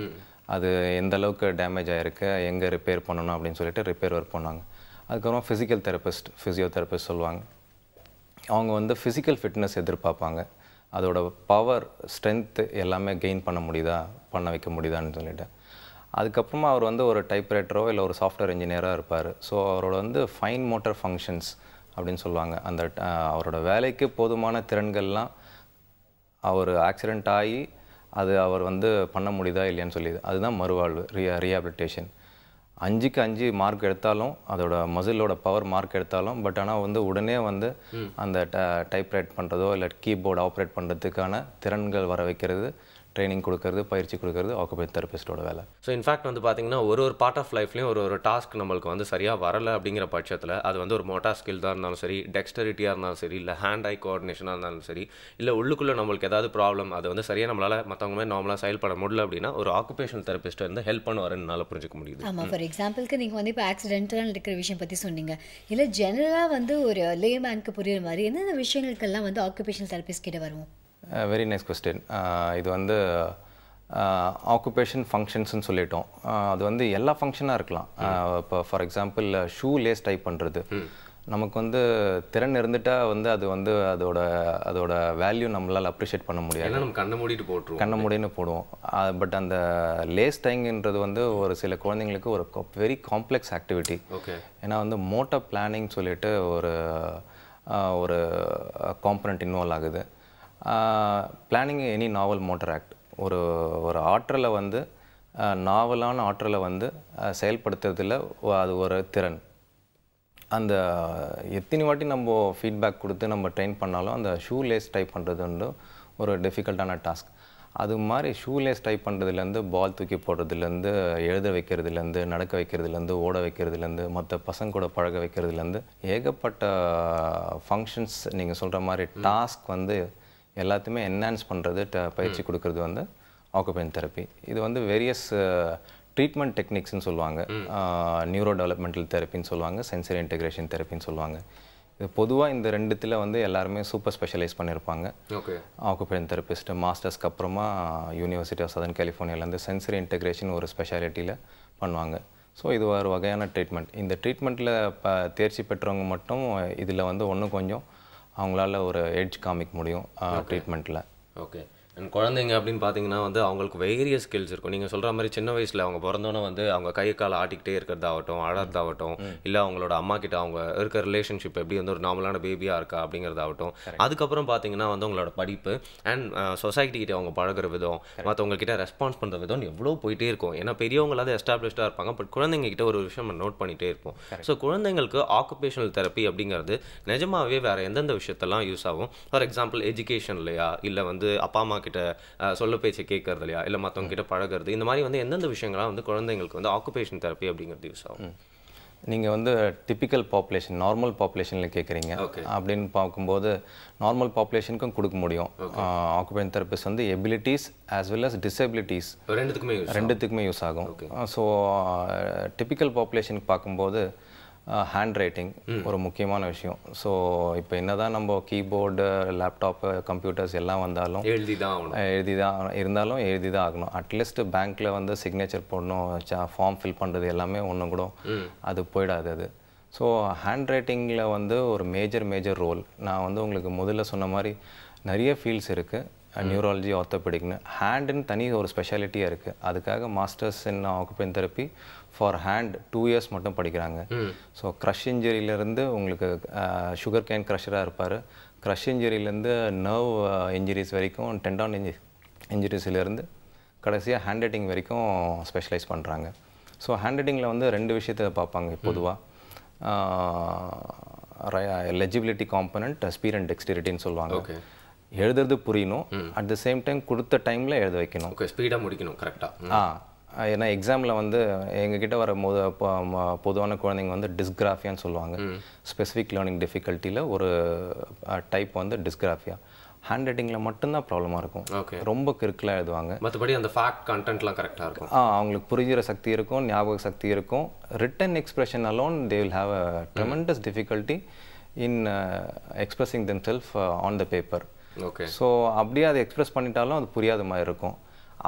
அது எந்த அளவுக்கு டேமேஜ் ஆகிருக்கு, எங்கே ரிப்பேர் பண்ணணும் அப்படின்னு சொல்லிட்டு ரிப்பேர் ஒர்க் பண்ணுவாங்க. அதுக்கப்புறம் ஃபிசிக்கல் தெரபிஸ்ட், ஃபிசியோதெரபிஸ்ட் சொல்லுவாங்க. அவங்க வந்து ஃபிசிக்கல் ஃபிட்னஸ் எதிர்பார்ப்பாங்க. அதோட பவர், ஸ்ட்ரென்த்து எல்லாமே கெயின் பண்ண வைக்க முடியுதான்னு சொல்லிட்டு. அதுக்கப்புறமா அவர் வந்து ஒரு டைப்ரைட்டரோ இல்லை ஒரு சாஃப்ட்வேர் இன்ஜினியராக இருப்பார். ஸோ அவரோட வந்து ஃபைன் மோட்டர் ஃபங்க்ஷன்ஸ் அப்படின்னு சொல்லுவாங்க. அந்த அவரோட வேலைக்கு போதுமான திறன்கள்லாம் அவர் ஆக்சிடெண்ட் ஆகி அது அவர் வந்து பண்ண முடியுதா இல்லையான்னு சொல்லிது. அதுதான் மறுவாழ்வு, ரீஹாபிலிட்டேஷன். 5க்கு 5 மார்க் எடுத்தாலும், அதோட மசிலோட பவர் மார்க் எடுத்தாலும், பட் ஆனால் வந்து உடனே வந்து அந்த டைப்ரைட் பண்ணுறதோ இல்லை கீபோர்டு ஆப்ரேட் பண்ணுறதுக்கான திறன்கள் வர வைக்கிறது, ட்ரைனிங் கொடுக்கறது, பயிற்சி கொடுக்கறது ஆக்குபேஷன் தெரபிஸ்டோட வேலை. ஸோ இன்ஃபேக்ட் வந்து பார்த்தீங்கன்னா ஒரு பார்ட் ஆஃப் லைஃப்லையும் ஒரு டாஸ்க் நம்மளுக்கு வந்து சரியாக வரலை அப்படிங்கிற பட்சத்தில் அது வந்து ஒரு மோட்டார் ஸ்கில் தான் இருந்தாலும் சரி, டெக்ஸ்டரிட்டியாக இருந்தாலும் சரி, இல்லை ஹேண்ட் ஐ கோஆர்டினேஷனாக இருந்தாலும் சரி, இல்லை உள்ளுக்குள்ளே நம்மளுக்கு ஏதாவது ப்ராப்ளம் அது வந்து சரியாக நம்மளால் மற்றவங்க மாதிரி நார்மலாக செயல்பட முடியல அப்படின்னா ஒரு ஆக்குபேஷனல் தெரபிஸ்ட் வந்து ஹெல்ப் பண்ணுவாருன்னு என்னால் புரிஞ்சுக்க முடியுது. ஆமாம். ஃபார் எக்ஸாம்பிளுக்கு நீங்கள் வந்து இப்போ ஆக்சிடென்டல் இருக்கிற விஷயம் பற்றி சொன்னீங்க. இல்லை ஜெனரலாக வந்து ஒரு லேமேனுக்கு புரியுற மாதிரி எந்தெந்த விஷயங்களுக்கெல்லாம் வந்து ஆக்குபேஷனல் தெரபிஸ்ட் கிட்ட வருவோம்? Very nice question. இது வந்து ஆக்குபேஷன் ஃபங்க்ஷன்ஸ்னு சொல்லிட்டோம். அது வந்து எல்லா ஃபங்க்ஷனாக இருக்கலாம். இப்போ for example shoe lace type பண்ணுறது நமக்கு வந்து திறன் இருந்துட்டால் வந்து அது வந்து அதோட வேல்யூ நம்மளால் அப்ரிஷியேட் பண்ண முடியாது. நம்ம கண்ணை மூடின்னு போடுவோம். பட் அந்த லேஸ் டைங்கிறது வந்து ஒரு சில குழந்தைங்களுக்கு ஒரு வெரி காம்ப்ளெக்ஸ் ஆக்டிவிட்டி. ஏன்னா வந்து மோட்டார் பிளானிங் சொல்லிட்டு ஒரு காம்பனண்ட் இன்வால்வ் ஆகுது. பிளானிங் எனி நாவல் மோட்டர் ஆக்ட், ஒரு ஆற்றலை வந்து நாவலான ஆற்றலை வந்து செயல்படுத்துறதுல அது ஒரு திறன். அந்த எத்தனை வாட்டி நம்ம ஃபீட்பேக் கொடுத்து நம்ம ட்ரெயின் பண்ணாலும் அந்த ஷூ லேஸ் டைப் பண்ணுறது வந்து ஒரு டிஃபிகல்ட்டான டாஸ்க். அது மாதிரி ஷூ லேஸ் டைப் பண்ணுறதுலேருந்து பால் தூக்கி போடுறதுலேருந்து எழுத வைக்கிறதுலேருந்து நடக்க வைக்கிறதுலேருந்து ஓட வைக்கிறதுலேருந்து மற்ற பசங்க கூட பழக வைக்கிறதுலேருந்து ஏகப்பட்ட ஃபங்க்ஷன்ஸ் நீங்கள் சொல்கிற மாதிரி டாஸ்க் வந்து எல்லாத்தையுமே என்ஹான்ஸ் பண்ணுறது பயிற்சி கொடுக்கறது வந்து ஆக்குபேஷன் தெரப்பி. இது வந்து வேரியஸ் ட்ரீட்மெண்ட் டெக்னிக்ஸ்னு சொல்லுவாங்க. நியூரோ டெவலப்மெண்டல் தெரப்பின்னு சொல்லுவாங்க, சென்சரி இன்டெகிரேஷன் தெரப்பின்னு சொல்லுவாங்க. இது பொதுவாக இந்த ரெண்டுத்தில் வந்து எல்லாருமே சூப்பர் ஸ்பெஷலைஸ் பண்ணியிருப்பாங்க. ஆக்குபேஷன் தெரபிஸ்ட் மாஸ்டர்ஸ்க்கு அப்புறமா யூனிவர்சிட்டி ஆஃப் சதர்ன் கலிஃபோர்னியாவிலேருந்து சென்சரி இன்டெகிரேஷன் ஒரு ஸ்பெஷாலிட்டியில் பண்ணுவாங்க. ஸோ இது ஒரு வகையான ட்ரீட்மெண்ட். இந்த ட்ரீட்மெண்ட்டில் தேர்ச்சி பெற்றவங்க மட்டும் இதில் வந்து இன்னும் கொஞ்சம் அவங்களால ஒரு எட்ஜ் காமிக்க முடியும் ட்ரீட்மெண்ட்டில். ஓகே. அண்ட் குழந்தைங்க அப்படின்னு பார்த்தீங்கன்னா வந்து அவங்களுக்கு வேரியஸ் ஸ்கில்ஸ் இருக்கும். நீங்கள் சொல்கிற மாதிரி சின்ன வயசில் அவங்க பிறந்தோன்னே வந்து அவங்க கை காலை ஆட்டிக்கிட்டே இருக்கிறதாகட்டும், அழறதாகட்டும், இல்லை அவங்களோட அம்மா கிட்ட அவங்க இருக்கிற ரிலேஷன்ஷிப் எப்படி வந்து ஒரு நார்மலான பேபியாக இருக்கா அப்படிங்கிறதாகட்டும். அதுக்கப்புறம் பார்த்தீங்கன்னா வந்து அவங்களோட படிப்பு அண்ட் சொசைட்டி கிட்ட அவங்க பழகிற விதம், மற்றவங்க கிட்ட ரெஸ்பான்ஸ் பண்ணுற விதம் எவ்வளோ போயிட்டே இருக்கும். ஏன்னா பெரியவங்களாவது எஸ்டாப்ளிஷ்டாக இருப்பாங்க, பட் குழந்தைங்க கிட்ட ஒரு விஷயம் நோட் பண்ணிகிட்டே இருப்போம். ஸோ குழந்தைங்களுக்கு ஆக்குபேஷனல் தெரப்பி அப்படிங்கிறது நிஜமாகவே வேறு எந்தெந்த விஷயத்தெல்லாம் யூஸ் ஆகும்? ஃபார் எக்ஸாம்பிள் எஜுகேஷன்லையா, இல்லை வந்து அப்பா அம்மா கிட்ட சொல்ல பேச்சை கேட்கறது இல்லையா, இல்லை மற்றவங்க கிட்ட பழகிறது, இந்த மாதிரி வந்து எந்தெந்த விஷயங்கள்லாம் வந்து குழந்தைங்களுக்கு வந்து ஆக்குபேஷன் தெரப்பி அப்படிங்கிறது யூஸ் ஆகும்? நீங்கள் வந்து டிப்பிக்கல் பாப்புலேஷன், நார்மல் பாப்புலேஷனில் கேட்குறீங்க அப்படின்னு பார்க்கும்போது நார்மல் பாப்புலேஷனுக்கும் கொடுக்க முடியும். ஆக்குபேஷன் தெரபிஸ்ட் வந்து abilities as well as disabilities ரெண்டுத்துக்குமே யூஸ் ஆகும். ஸோ டிப்பிக்கல் பாப்புலேஷனுக்கு பார்க்கும்போது ஹேண்ட் ரைட்டிங் ஒரு முக்கியமான விஷயம். ஸோ இப்போ என்ன தான் நம்ம கீபோர்டு, லேப்டாப்பு, கம்ப்யூட்டர்ஸ் எல்லாம் வந்தாலும் எழுதி தான் இருந்தாலும் எழுதி தான் ஆகணும். அட்லீஸ்ட் பேங்க்கில் வந்து சிக்னேச்சர் போடணும், ஃபார்ம் ஃபில் பண்ணுறது எல்லாமே ஒன்றும் கூட அது போயிடாது அது. ஸோ ஹேண்ட் ரைட்டிங்கில் வந்து ஒரு மேஜர் ரோல். நான் வந்து உங்களுக்கு முதல்ல சொன்ன மாதிரி நிறைய ஃபீல்ட்ஸ் இருக்குது, நியூராலஜி, ஆர்த்தோபெடிக்னு. ஹேண்டுன்னு தனி ஒரு ஸ்பெஷாலிட்டியாக இருக்குது. அதுக்காக masters in occupation therapy for hand 2 years மட்டும் படிக்கிறாங்க. ஸோ க்ரஷ் இன்ஜுரியிலேருந்து உங்களுக்கு சுகர் கேன் க்ரஷராக இருப்பார், க்ரஷ் இன்ஜுரியிலேருந்து நர்வ் இன்ஜுரிஸ் வரைக்கும், டெண்டான் இன்ஜுரிஸ்லேருந்து கடைசியாக ஹேண்ட் ரைட்டிங் வரைக்கும் ஸ்பெஷலைஸ் பண்ணுறாங்க. ஸோ ஹேண்ட் ரைட்டிங்கில் வந்து 2 விஷயத்தை பார்ப்பாங்க பொதுவாக. லெஜிபிலிட்டி காம்பனண்ட், ஸ்பீட் அண்ட் டெக்ஸ்டிரிட்டின்னு சொல்லுவாங்க. எழுதுறது புரியணும், அட் த சேம் டைம் கொடுத்த டைமில் எழுத வைக்கணும், ஸ்பீடாக முடிக்கணும் கரெக்டாக. ஏன்னா எக்ஸாமில் வந்து எங்ககிட்ட வர பொதுவான குழந்தைங்க வந்து டிஸ்கிராஃபியான்னு சொல்லுவாங்க. ஸ்பெசிஃபிக் லேர்னிங் டிஃபிகல்ட்டியில் ஒரு டைப் வந்து டிஸ்கிராஃபியா. ஹேண்ட் ரைட்டிங்கில் மட்டும்தான் ப்ராப்ளமாக இருக்கும், ரொம்ப கிறுக்கலாக எழுதுவாங்க. மற்றபடி அந்த ஃபேக்ட் கண்டென்ட்லாம் கரெக்டாக இருக்கும். அவங்களுக்கு புரிகிற சக்தி இருக்கும், ஞாபக சக்தி இருக்கும். Written expression alone they will have a tremendous difficulty in expressing themself on the paper. So அப்படியே அதை எக்ஸ்பிரஸ் பண்ணிட்டாலும் அது புரியாத மாதிரி இருக்கும்.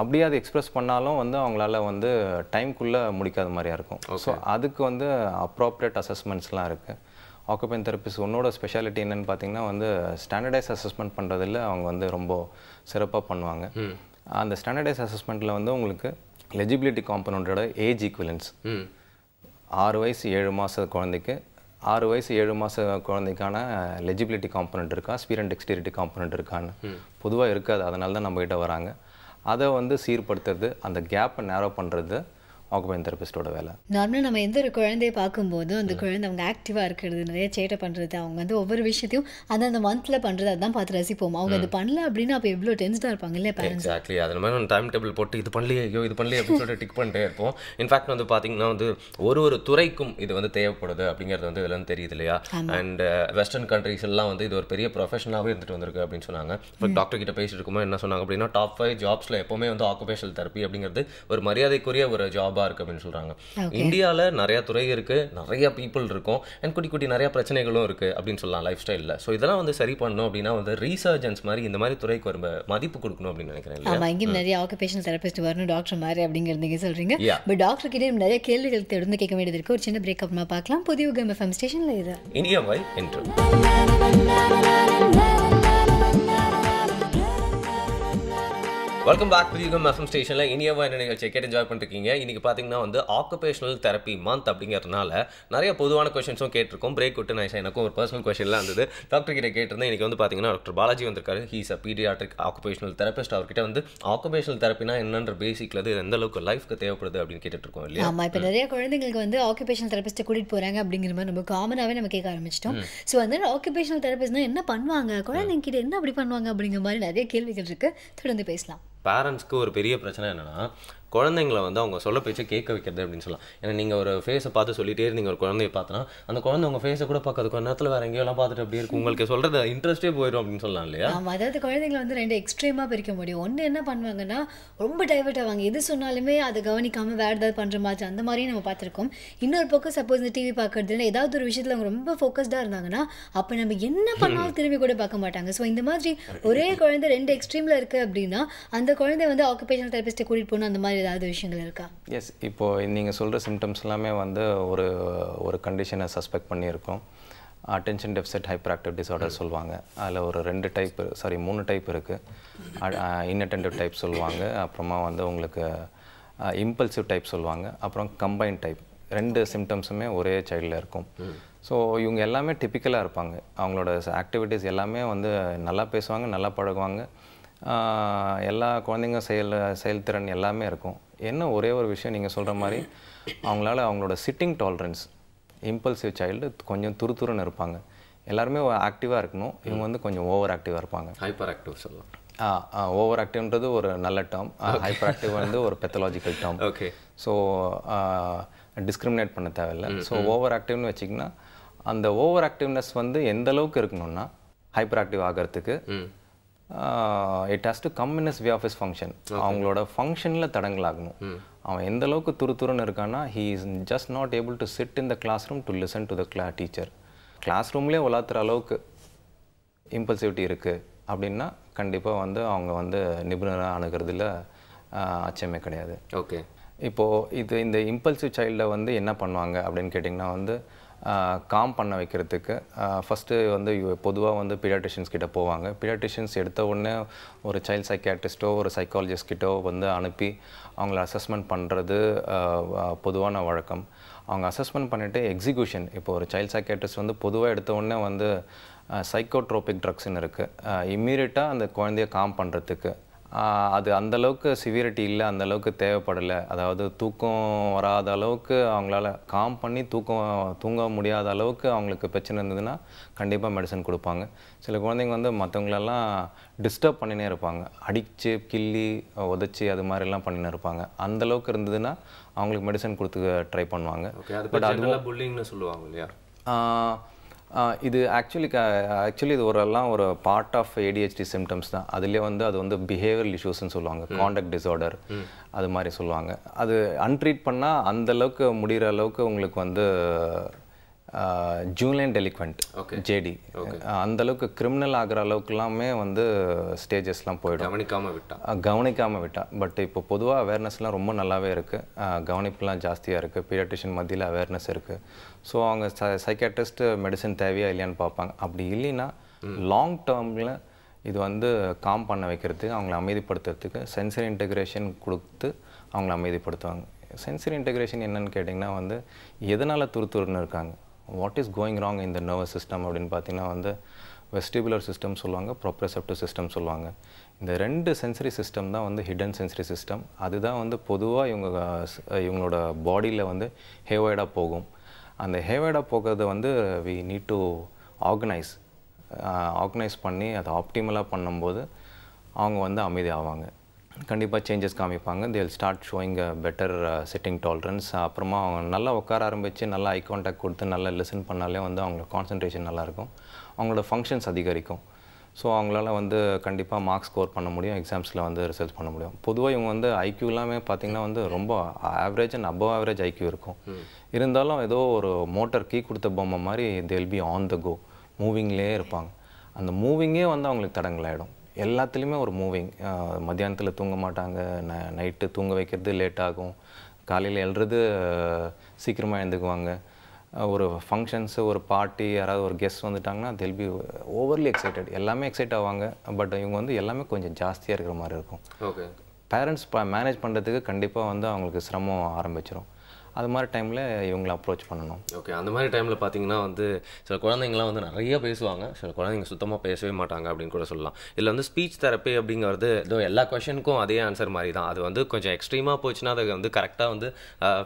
அப்படியே அதை எக்ஸ்பிரஸ் பண்ணாலும் வந்து அவங்களால வந்து டைம்குள்ளே முடிக்காத மாதிரியா இருக்கும். ஸோ அதுக்கு வந்து அப்ராப்ரியேட் அசஸ்மெண்ட்ஸ்லாம் இருக்குது. ஆக்குபேஷன் தெரபிஸ்ட் ஒன்னோட ஸ்பெஷாலிட்டி என்னென்னு பார்த்தீங்கன்னா வந்து ஸ்டாண்டர்டைஸ் அசஸ்மெண்ட் பண்ணுறதில் அவங்க வந்து ரொம்ப சிறப்பாக பண்ணுவாங்க. அந்த ஸ்டாண்டர்டைஸ் அசஸ்மெண்ட்டில் வந்து உங்களுக்கு லெஜிபிலிட்டி காம்பனண்டோட ஏஜ் ஈக்குவலன்ஸ், 6 வயசு 7 மாத குழந்தைக்கு 6 வயசு 7 மாத குழந்தைக்கான லெஜிபிலிட்டி காம்பனண்ட் இருக்கா, ஸ்பீட் அண்ட் டெக்ஸ்டிரிட்டி காம்பனண்ட் இருக்கான்னு பொதுவாக இருக்காது. அதனால தான் நம்மகிட்ட வராங்க. அதை வந்து சீர்படுத்துறது, அந்த கேப்பை நேரோ பண்ணுறது ஆக்குபேஷன் தெரபிஸ்டோட வேலை. நார்மலாக நம்ம எந்த ஒரு குழந்தையை பார்க்கும்போது அந்த குழந்தை அவங்க ஆக்டிவாக இருக்கிறது, நிறைய சேட்டை பண்ணுறது, அவங்க வந்து ஒவ்வொரு விஷயத்தையும் அந்த மந்தில் பண்ணுறது அதான் பார்த்து ரசிப்போம். அவங்க அது பண்ணல அப்படின்னா அப்போ எவ்வளோ டென்ஸ்டாக இருப்பாங்க இல்லையா பேரண்ட்ஸ்? எக்ஸாக்ட்லி. அது மாதிரி ஒரு டைம் டேபிள் போட்டு இது பண்ணலையே, ஐயோ இது பண்ணலையே அப்படின்னு சொல்லிட்டு டிக் பண்ணிட்டே இருப்போம். இன்ஃபேக்ட் வந்து பார்த்தீங்கன்னா வந்து ஒரு துறைக்கும் இது வந்து தேவைப்படுது அப்படிங்கிறது வந்து இதெல்லாம் தெரியுது இல்லையா? அண்ட் வெஸ்டர்ன் கண்ட்ரீஸ் எல்லாம் வந்து இது ஒரு பெரிய ப்ரொஃபஷனாகவே இருந்துட்டு வந்திருக்கு அப்படின்னு சொன்னாங்க. இப்போ டாக்டர் கிட்ட பேசிட்டு இருக்கும்போது என்ன சொன்னாங்க அப்படின்னா, டாப் 5 ஜாப்ஸில் எப்போவுமே வந்து ஆக்குபேஷனல் தெரப்பி அப்படிங்கிறது ஒரு மரியாதைக்குரிய ஒரு ஜாபாக இருக்குது அப்படின்னு சொல்கிறாங்க. இந்தியாவில் நிறைய துறை இருக்கு, நிறைய பீப்புள் இருக்கும், அண்ட் குட்டி நிறைய பிரச்சனைகளும் இருக்கு அப்படின்னு சொல்லலாம் லைஃப் ஸ்டைலில். ஸோ இதெல்லாம் வந்து சரி பண்ணணும் அப்படின்னா வந்து ரீசர்ஜன்ஸ் மாதிரி இந்த மாதிரி துறைக்கு ஒரு மதிப்பு கொடுக்கணும் அப்படின்னு நினைக்கிறேன். ஆமாம், இங்கேயும் நிறைய ஆக்குபேஷனல் தெரபிஸ்ட் வரணும் டாக்டர் மாதிரி அப்படிங்கிறது நீங்கள் சொல்றீங்க. பட் டாக்டர் கிட்டே நிறைய கேள்விகள் தொடர்ந்து கேட்க வேண்டியது இருக்கு. ஒரு சின்ன பிரேக் அப்புறமா பார்க்கலாம். புதிய யுகம் FM ஸ்டேஷனில் இது இனியவை என்று வெல்கம் பேக் டு யுகம் FM ஸ்டேஷனில் இனியவா என்ன நிகழ்ச்சியை கேட்டு என்ஜாய் பண்ணிருக்கீங்க. இன்றைக்கி பார்த்தீங்கன்னா வந்து ஆக்குபேஷனல் தெரப்பி மந்த் அப்படிங்கிறதுனால நிறைய பொதுவான கொஸ்டின்ஸும் கேட்டிருக்கோம். பிரேக் விட்டு நான் எனக்கும் ஒரு பர்சனல் கொஸ்டின்லாம் இருந்தது, டாக்டர் கிட்ட கேட்டிருந்தேன். இன்றைக்கி வந்து பார்த்தீங்கன்னா டாக்டர் பாலாஜி வந்திருக்காரு. He's a paediatric occupational therapist. அவர்கிட்ட வந்து ஆக்குபேஷனல் தெரப்பினா என்னன்ற பேசிக்கில் அது எந்த அளவுக்கு லைஃப்க்கு தேவைப்படுது அப்படின்னு கேட்டுட்டு இருக்கோம் இல்லையா? ஆமாம், இப்போ நிறைய குழந்தைங்களுக்கு வந்து ஆக்குபேஷனல் தெரபிஸ்ட்டை கூட்டிகிட்டு போகிறாங்க அப்படிங்கிற மாதிரி நம்ம காமனாகவே நம்ம கேட்க ஆரம்பிச்சிட்டோம். ஸோ வந்து ஆக்குபேஷனல் தெரபிஸ்ட்னா என்ன பண்ணுவாங்க, குழந்தைங்க கிட்ட என்ன அப்படி பண்ணுவாங்க அப்படிங்கிற மாதிரி நிறைய கேள்விகள் இருக்குது. தொடர்ந்து பேசலாம். பேரண்ட்ஸ்க்கு ஒரு பெரிய பிரச்சனை என்னென்னா, குழந்தைங்களை வந்து அவங்க சொல்ல பேச்சு கேட்க வைக்கிறது அப்படின்னு சொல்லலாம். ஏன்னா நீங்கள் ஒரு ஃபேஸை பார்த்து சொல்லிட்டே இருந்தீங்க ஒரு குழந்தைய பார்த்தனா அந்த குழந்தை உங்கள் ஃபேஸை கூட பார்க்காது, கொஞ்ச நேரத்தில் வேறு எங்கேயோலாம் பார்த்துட்டு அப்படி இருக்கும், உங்களுக்கு சொல்கிறது இன்ட்ரெஸ்ட்டே போயிடும் அப்படின்னு சொல்லலாம் இல்லையா? ஆமாம், அதாவது குழந்தைங்களை வந்து 2 எக்ஸ்ட்ரீமாக பிரிக்க முடியும். ஒன்று என்ன பண்ணுவாங்கன்னா ரொம்ப டைவர்ட் ஆவாங்க, எது சொன்னாலுமே அதை கவனிக்காமல் வேறு ஏதாவது பண்ணுற மாதிரி, அந்த மாதிரியும் நம்ம பார்த்துருக்கோம். இன்னொரு பக்கம் சப்போஸ் இந்த டிவி பார்க்குறது இல்லை ஏதாவது ஒரு விஷயத்தில் அவங்க ரொம்ப ஃபோக்கஸ்டாக இருந்தாங்கன்னா அப்போ நம்ம என்ன பண்ணாலும் திரும்பி கூட பார்க்க மாட்டாங்க. ஸோ இந்த மாதிரி ஒரே குழந்தை 2 எக்ஸ்ட்ரீமில் இருக்குது அப்படின்னா அந்த குழந்தை வந்து ஆக்குபேஷனல் தெரபிஸ்ட்டை கூட்டிகிட்டு போகணும், அந்த மாதிரி ஏதாவது விஷயங்கள் இருக்கா? எஸ், இப்போது நீங்கள் சொல்கிற சிம்டம்ஸ் எல்லாமே வந்து ஒரு கண்டிஷனை சஸ்பெக்ட் பண்ணியிருக்கோம். Attention deficit hyper active disorder சொல்லுவாங்க. அதில் ஒரு 3 டைப் இருக்குது. இன்அட்டென்டிவ் டைப் சொல்லுவாங்க, அப்புறமா வந்து உங்களுக்கு இம்பல்சிவ் டைப் சொல்லுவாங்க, அப்புறம் கம்பைன் டைப். 2 சிம்டம்ஸுமே ஒரே சைல்டில் இருக்கும். ஸோ இவங்க எல்லாமே டிப்பிக்கலாக இருப்பாங்க. அவங்களோட ஆக்டிவிட்டீஸ் எல்லாமே வந்து நல்லா பேசுவாங்க, நல்லா பழகுவாங்க, எல்லா குழந்தைங்க செயல்திறன் எல்லாமே இருக்கும். என்ன ஒரே ஒரு விஷயம் நீங்கள் சொல்கிற மாதிரி அவங்களால அவங்களோட சிட்டிங் டாலரன்ஸ், இம்பல்சிவ் சைல்டு கொஞ்சம் துருத்துருன்னு இருப்பாங்க. எல்லாருமே ஆக்டிவாக இருக்கணும், இவங்க வந்து கொஞ்சம் ஓவர் ஆக்டிவாக இருப்பாங்க. ஹைப்பர் ஆக்டிவ் சொல்லலாம். ஓவர் ஆக்டிவ்ன்றது ஒரு நல்ல டேர்ம், ஹைப்பர் ஆக்டிவ் வந்து ஒரு pathological term. Okay. So discriminate பண்ண தேவையில்லை. ஸோ ஓவர் ஆக்டிவ்னு வச்சிங்கன்னா அந்த ஓவர் ஆக்டிவ்னஸ் வந்து எந்த அளவுக்கு இருக்கணும்னா ஹைப்பர் ஆக்டிவ் ஆகிறதுக்கு it has to come in his way of his function. அவங்களோட ஃபங்க்ஷனில் தடங்களாகணும். அவன் எந்த அளவுக்கு துருத்துருன்னு இருக்கான்னா he is just not able to sit in the classroom to listen to the teacher. Class ரூம்லேயே உலாத்துற அளவுக்கு இம்பல்சிவிட்டி இருக்குது அப்படின்னா கண்டிப்பாக வந்து அவங்க வந்து நிபுணராக அணுகிறதுல அச்சமே கிடையாது. ஓகே. இப்போது இந்த இம்பல்சிவ் சைல்டை வந்து என்ன பண்ணுவாங்க அப்படின்னு கேட்டிங்கன்னா வந்து காம் பண்ண வைக்கிறதுக்கு ஃபஸ்ட்டு வந்து பொதுவாக வந்து பீடியாட்ரிஷியன்ஸ் கிட்ட போவாங்க. பீடியாட்ரிஷியன்ஸ் எடுத்த உடனே ஒரு சைல்ட் சைக்கியாட்ரிஸ்ட்டோ ஒரு சைக்காலஜிஸ்ட்கிட்டோ வந்து அனுப்பி அவங்கள அசஸ்மெண்ட் பண்ணுறது பொதுவான வழக்கம். அவங்க அசஸ்மெண்ட் பண்ணிவிட்டு எக்ஸிக்யூஷன், இப்போ ஒரு சைல்ட் சைக்கியாட்ரிஸ்ட் வந்து பொதுவாக எடுத்த உடனே வந்து சைக்கோட்ரோபிக் ட்ரக்ஸ்ன்னு இருக்குது, இம்மீடியட்டாக அந்த குழந்தைய காம் பண்ணுறதுக்கு. அது அந்தளவுக்கு சிவியரிட்டி இல்லை, அந்தளவுக்கு தேவைப்படலை, அதாவது தூக்கம் வராத அளவுக்கு அவங்களால காம் பண்ணி தூங்க முடியாத அளவுக்கு அவங்களுக்கு பிரச்சனை இருந்ததுன்னா கண்டிப்பாக மெடிசன் கொடுப்பாங்க. சில குழந்தைங்க வந்து மற்றவங்களெல்லாம் டிஸ்டர்ப் பண்ணினே இருப்பாங்க, அடித்து கிள்ளி உதச்சி அது மாதிரிலாம் பண்ணினே இருப்பாங்க. அந்தளவுக்கு இருந்ததுன்னா அவங்களுக்கு மெடிசன் கொடுத்து ட்ரை பண்ணுவாங்க. பட் அது புல்லிங்னு சொல்லுவாங்க இல்லையா? இது ஆக்சுவலி இது ஒரு பார்ட் ஆஃப் ADHD சிம்டம்ஸ் தான். அதுலேயே வந்து அது வந்து பிஹேவியரல் இஷ்யூஸ்ன்னு சொல்லுவாங்க, காண்டக்ட் டிஸார்டர் அது மாதிரி சொல்லுவாங்க. அது அன்ட்ரீட் பண்ணால் அந்தளவுக்கு முடிகிற அளவுக்கு உங்களுக்கு வந்து ஜூனியர் டெலிக்வெண்ட் JD அந்தளவுக்கு கிரிமினல் ஆகிற அளவுக்குலாமே வந்து ஸ்டேஜஸ்லாம் போய்டும் கவனிக்காமல் விட்டா. பட் இப்போ பொதுவாக அவேர்னஸ்லாம் ரொம்ப நல்லாவே இருக்குது, கவனிப்புலாம் ஜாஸ்தியாக இருக்குது, பீடியாட்ரிஷியன் மத்தியில் அவேர்னஸ் இருக்குது. ஸோ அவங்க சைக்காட்ரிஸ்ட் மெடிசன் தேவையா இல்லையான்னு பார்ப்பாங்க. அப்படி இல்லைன்னா லாங் டேர்மில் இது வந்து காம் பண்ண வைக்கிறதுக்கு, அவங்கள அமைதிப்படுத்துறதுக்கு சென்சரி இன்டெகிரேஷன் கொடுத்து அவங்கள அமைதிப்படுத்துவாங்க. சென்சரி இன்டெகிரேஷன் என்னென்னு கேட்டிங்கன்னா வந்து எதனால் துருத்துருன்னு இருக்காங்க, வாட் இஸ் கோயிங் ராங் இந்த நர்வஸ் சிஸ்டம் அப்படின்னு பார்த்தீங்கன்னா வந்து வெஸ்டிபுலர் சிஸ்டம் சொல்லுவாங்க, ப்ரோப்ரிசெப்டிவ் சிஸ்டம் சொல்லுவாங்க. இந்த 2 சென்சரி சிஸ்டம் தான் வந்து ஹிடன் சென்சரி சிஸ்டம். அதுதான் வந்து பொதுவாக இவங்களோட பாடியில் வந்து ஹேவைடாக போகும். அந்த ஹேவைடாக போகிறத வந்து வி நீட் டு ஆர்கனைஸ் பண்ணி அதை ஆப்டிமலாக பண்ணும்போது அவங்க வந்து அமைதி ஆவாங்க, கண்டிப்பாக சேஞ்சஸ் காமிப்பாங்க. They will start showing a better sitting tolerance. அப்புறமா அவங்க நல்லா உட்கார ஆரம்பித்து நல்லா ஐ கான்டாக்ட் கொடுத்து நல்லா லிசன் பண்ணாலே வந்து அவங்களோட கான்சன்ட்ரேஷன் நல்லாயிருக்கும், அவங்களோட ஃபங்க்ஷன்ஸ் அதிகரிக்கும். ஸோ அவங்களால வந்து கண்டிப்பாக மார்க்ஸ் ஸ்கோர் பண்ண முடியும், எக்ஸாம்ஸில் வந்து ரிசல்ட் பண்ண முடியும். பொதுவாக இவங்க வந்து ஐக்யூ எல்லாமே பார்த்திங்கன்னா வந்து ரொம்ப average and above average IQ இருக்கும். இருந்தாலும் ஏதோ ஒரு மோட்டார் கீ கொடுத்த பொம்மை மாதிரி they will be on the go, மூவிங்லேயே இருப்பாங்க. அந்த மூவிங்கே வந்து அவங்களுக்கு தடங்கலாயிடும். எல்லாத்துலேயுமே ஒரு மூவிங், மத்தியானத்தில் தூங்க மாட்டாங்க, நைட்டு தூங்க வைக்கிறது லேட் ஆகும், காலையில் எழுறது சீக்கிரமாக எழுந்துக்குவாங்க. ஒரு ஃபங்க்ஷன்ஸு ஒரு பார்ட்டி யாராவது ஒரு கெஸ்ட் வந்துட்டாங்கன்னா தெல் பி ஓவர்லி எக்ஸைட்டட், எல்லாமே எக்ஸைட் ஆவாங்க. பட் இவங்க வந்து எல்லாமே கொஞ்சம் ஜாஸ்தியாக இருக்கிற மாதிரி இருக்கும். ஓகே. பேரண்ட்ஸ் மேனேஜ் பண்ணுறதுக்கு கண்டிப்பாக வந்து அவங்களுக்கு சிரமம் ஆரம்பிச்சிடும். அது மாதிரி டைமில் இவங்களை அப்ரோச் பண்ணணும். ஓகே. அந்த மாதிரி டைமில் பார்த்தீங்கன்னா வந்து சில குழந்தைங்களாம் வந்து நிறைய பேசுவாங்க, சில குழந்தைங்க சுத்தமாக பேசவே மாட்டாங்க அப்படின்னு கூட சொல்லலாம். இதில் வந்து ஸ்பீச் தெரப்பி அப்படிங்கிறது ஏதோ எல்லா கொஷனுக்கும் அதே ஆன்சர் மாதிரி தான். அது வந்து கொஞ்சம் எக்ஸ்ட்ரீமாக போச்சுன்னா அதை வந்து கரெக்டாக வந்து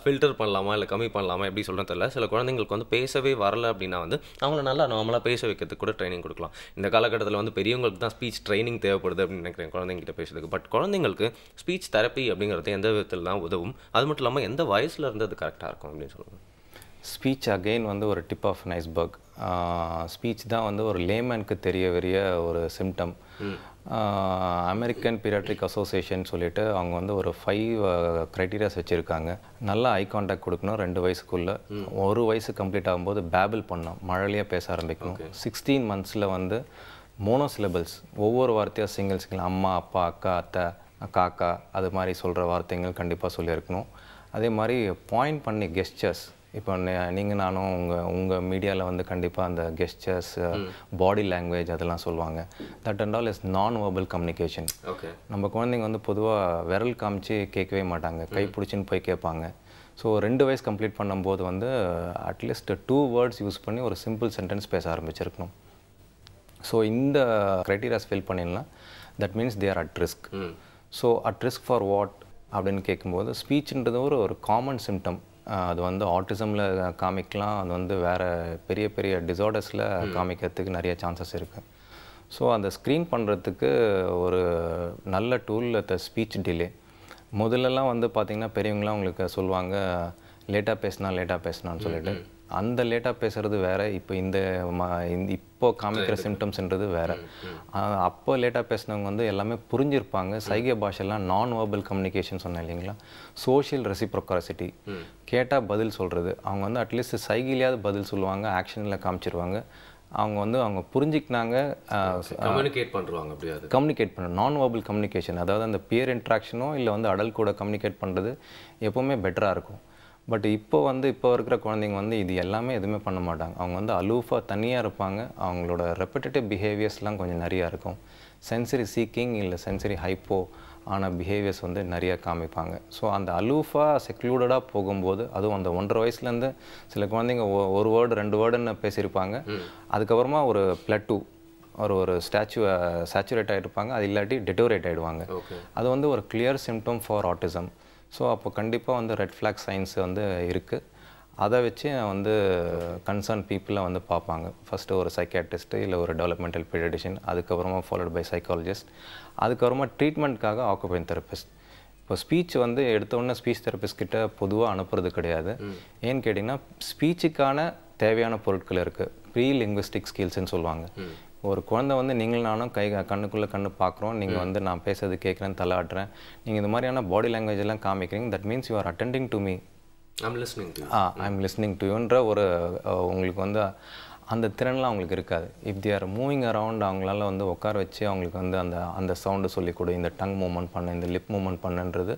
ஃபில்டர் பண்ணலாமா இல்லை கம்மி பண்ணலாமா எப்படி சொல்கிறது தெரியல. சில குழந்தைங்களுக்கு வந்து பேசவே வரல அப்படின்னா வந்து அவங்கள நல்லா நார்மலாக பேச வைக்கிறதுக்கு கூட ட்ரைனிங் கொடுக்கலாம். இந்த காலகட்டத்தில் வந்து பெரியவங்களுக்கு தான் ஸ்பீச் ட்ரைனிங் தேவைப்படுது அப்படின்னு நினைக்கிறேன் குழந்தைங்கிட்ட பேசுறதுக்கு. பட் குழந்தைங்களுக்கு ஸ்பீச் தெரப்பி அப்படிங்கிறது எந்த விதத்தில் தான் உதவும், அது மட்டும் இல்லாமல் எந்த வயசில் இருந்து அது கரெக்டாக இருக்கும் அப்படின்னு சொல்லுங்கள். ஸ்பீச் அகெயின் வந்து ஒரு tip of an iceberg. Speech தான் வந்து ஒரு லேமேனுக்கு தெரிய ஒரு சிம்டம். அமெரிக்கன் பீடியாட்ரிக் அசோசியேஷன் சொல்லிட்டு அவங்க வந்து ஒரு 5 க்ரைட்டீரியாஸ் வச்சுருக்காங்க. நல்லா ஐ கான்டாக்ட் கொடுக்கணும் 2 வயசுக்குள்ளே. 1 வயசு கம்ப்ளீட் ஆகும்போது பேபிள் பண்ணணும், மழலையாக பேச ஆரம்பிக்கணும். 16 மந்த்ஸில் வந்து மோனோசிலபிள்ஸ், ஒவ்வொரு வார்த்தையாக சிங்கிள் அம்மா, அப்பா, அக்கா, அத்தை, காக்கா அது மாதிரி சொல்கிற வார்த்தைகள் கண்டிப்பாக சொல்லியிருக்கணும். அதே மாதிரி பாயிண்ட் பண்ணி கெஸ்டர்ஸ், இப்போ நீங்கள் நானும் உங்கள் மீடியாவில் வந்து கண்டிப்பாக அந்த கெஸ்டர்ஸ், பாடி லாங்குவேஜ் அதெல்லாம் சொல்லுவாங்க. தட் அண்ட் ஆல் இஸ் நான் வெர்பல் கம்யூனிகேஷன். ஓகே. நம்ம குழந்தைங்க வந்து பொதுவாக விரல் காமிச்சு கேட்கவே மாட்டாங்க, கை பிடிச்சின்னு போய் கேட்பாங்க. ஸோ 2 வயசு கம்ப்ளீட் பண்ணும்போது வந்து அட்லீஸ்ட் 2 வேர்ட்ஸ் யூஸ் பண்ணி ஒரு சிம்பிள் சென்டென்ஸ் பேச ஆரம்பிச்சிருக்கணும். ஸோ இந்த க்ரைட்டீரியாஸ் ஃபில் பண்ணிடலாம். That means they are at risk. So at risk for what அப்படின்னு கேட்கும்போது ஸ்பீச்ன்றது ஒரு காமன் சிம்டம். அது வந்து ஆட்டிசமில் காமிக்கலாம், அது வந்து வேறு பெரிய பெரிய டிசார்டர்ஸில் காமிக்கிறதுக்கு நிறைய சான்சஸ் இருக்குது. ஸோ அந்த ஸ்க்ரீன் பண்ணுறதுக்கு ஒரு நல்ல டூல் த ஸ்பீச் டிலே. முதல்லலாம் வந்து பார்த்திங்கன்னா பெரியவங்களாம் உங்களுக்கு சொல்லுவாங்க லேட்டாக பேசினான்னு சொல்லிட்டு. அந்த லேட்டாக பேசுகிறது வேறு, இப்போ இப்போ காமிக்கிற சிம்டம்ஸ்ன்றது வேறு. அப்போ லேட்டாக பேசினவங்க வந்து எல்லாமே புரிஞ்சிருப்பாங்க. சைகை பாஷெல்லாம் நான் வெர்பல் கம்யூனிகேஷன் சொன்னேன் இல்லைங்களா, சோஷியல் ரெசிப்ரோகாசிட்டி, கேட்டால் பதில் சொல்கிறது. அவங்க வந்து அட்லீஸ்ட் சைகையிலையாவது பதில் சொல்லுவாங்க, ஆக்ஷனில் காமிச்சிருவாங்க. அவங்க புரிஞ்சிக்கினாங்க, கம்யூனிகேட் பண்ணுறாங்க. அப்படியாது கம்யூனிகேட் பண்ண நான் வெர்பல் கம்யூனிகேஷன், அதாவது அந்த பியர் இன்ட்ராக்ஷனோ இல்லை வந்து அடல்ட் கூட கம்யூனிகேட் பண்ணுறது எப்போவுமே பெட்டராக இருக்கும். பட் இப்போ இருக்கிற குழந்தைங்க வந்து இது எல்லாமே எதுவுமே பண்ண மாட்டாங்க. அவங்க வந்து அலூஃபாக தனியாக இருப்பாங்க. அவங்களோட ரெப்பிட்டேட்டிவ் பிஹேவியர்ஸ்லாம் கொஞ்சம் நிறையா இருக்கும். சென்சரி சீக்கிங் இல்லை சென்சரி ஹைப்போ ஆன பிஹேவியர்ஸ் வந்து நிறையா காமிப்பாங்க. ஸோ அந்த அலூஃபாக செக்லூடடாக போகும்போது, அதுவும் அந்த 1.5 வயசுலேருந்து சில குழந்தைங்க 1 வேர்டு 2 வேர்டுன்னு பேசியிருப்பாங்க. அதுக்கப்புறமா ஒரு பிளட்டூ ஒரு சேச்சுரேட் ஆகிருப்பாங்க. அது இல்லாட்டி டெட்டோரேட் ஆகிடுவாங்க. அது வந்து ஒரு clear symptom for autism. So அப்போ கண்டிப்பாக வந்து ரெட் ஃப்ளாக் சைன்ஸ் வந்து இருக்குது. அதை வச்சு வந்து கன்சர்ன் பீப்புளை வந்து பார்ப்பாங்க. ஃபஸ்ட்டு ஒரு சைக்கியாட்ரிஸ்ட்டு இல்லை ஒரு டெவலப்மெண்டல் பீடியாட்ரிஷியன், அதுக்கப்புறமா ஃபாலோட் பை சைக்காலஜிஸ்ட், அதுக்கப்புறமா ட்ரீட்மெண்ட்காக ஆக்குபைன் தெரபிஸ்ட். இப்போ ஸ்பீச் வந்து எடுத்தோடனே ஸ்பீச் தெரபிஸ்ட் கிட்ட பொதுவாக அனுப்புறது கிடையாது. ஏன்னு கேட்டிங்கன்னா ஸ்பீச்சுக்கான தேவையான பொருட்கள் இருக்குது. ப்ரீ லிங்குவிஸ்டிக் ஸ்கில்ஸ்ன்னு சொல்லுவாங்க. ஒரு குழந்தை வந்து நீங்களும் நானும் கண்ணுக்குள்ளே கண்ணு பார்க்குறோம், நீங்கள் வந்து நான் பேசுறது கேட்குறேன், தலையாட்டுறேன், நீங்கள் இந்த மாதிரியான பாடி லாங்குவேஜ் எல்லாம் காமிக்கிறீங்க. That means you are attending to me, I'm listening to யூன்ற ஒரு உங்களுக்கு வந்து அந்த திறன்லாம் அவங்களுக்கு இருக்காது. இஃப் தே ஆர் மூவிங் அரவுண்ட், அவங்களால வந்து உட்கார வச்சு அவங்களுக்கு வந்து அந்த சவுண்டு சொல்லிக் கொடு, இந்த டங் மூவ்மெண்ட் பண்ண, இந்த லிப் மூவ்மெண்ட் பண்ணுன்றது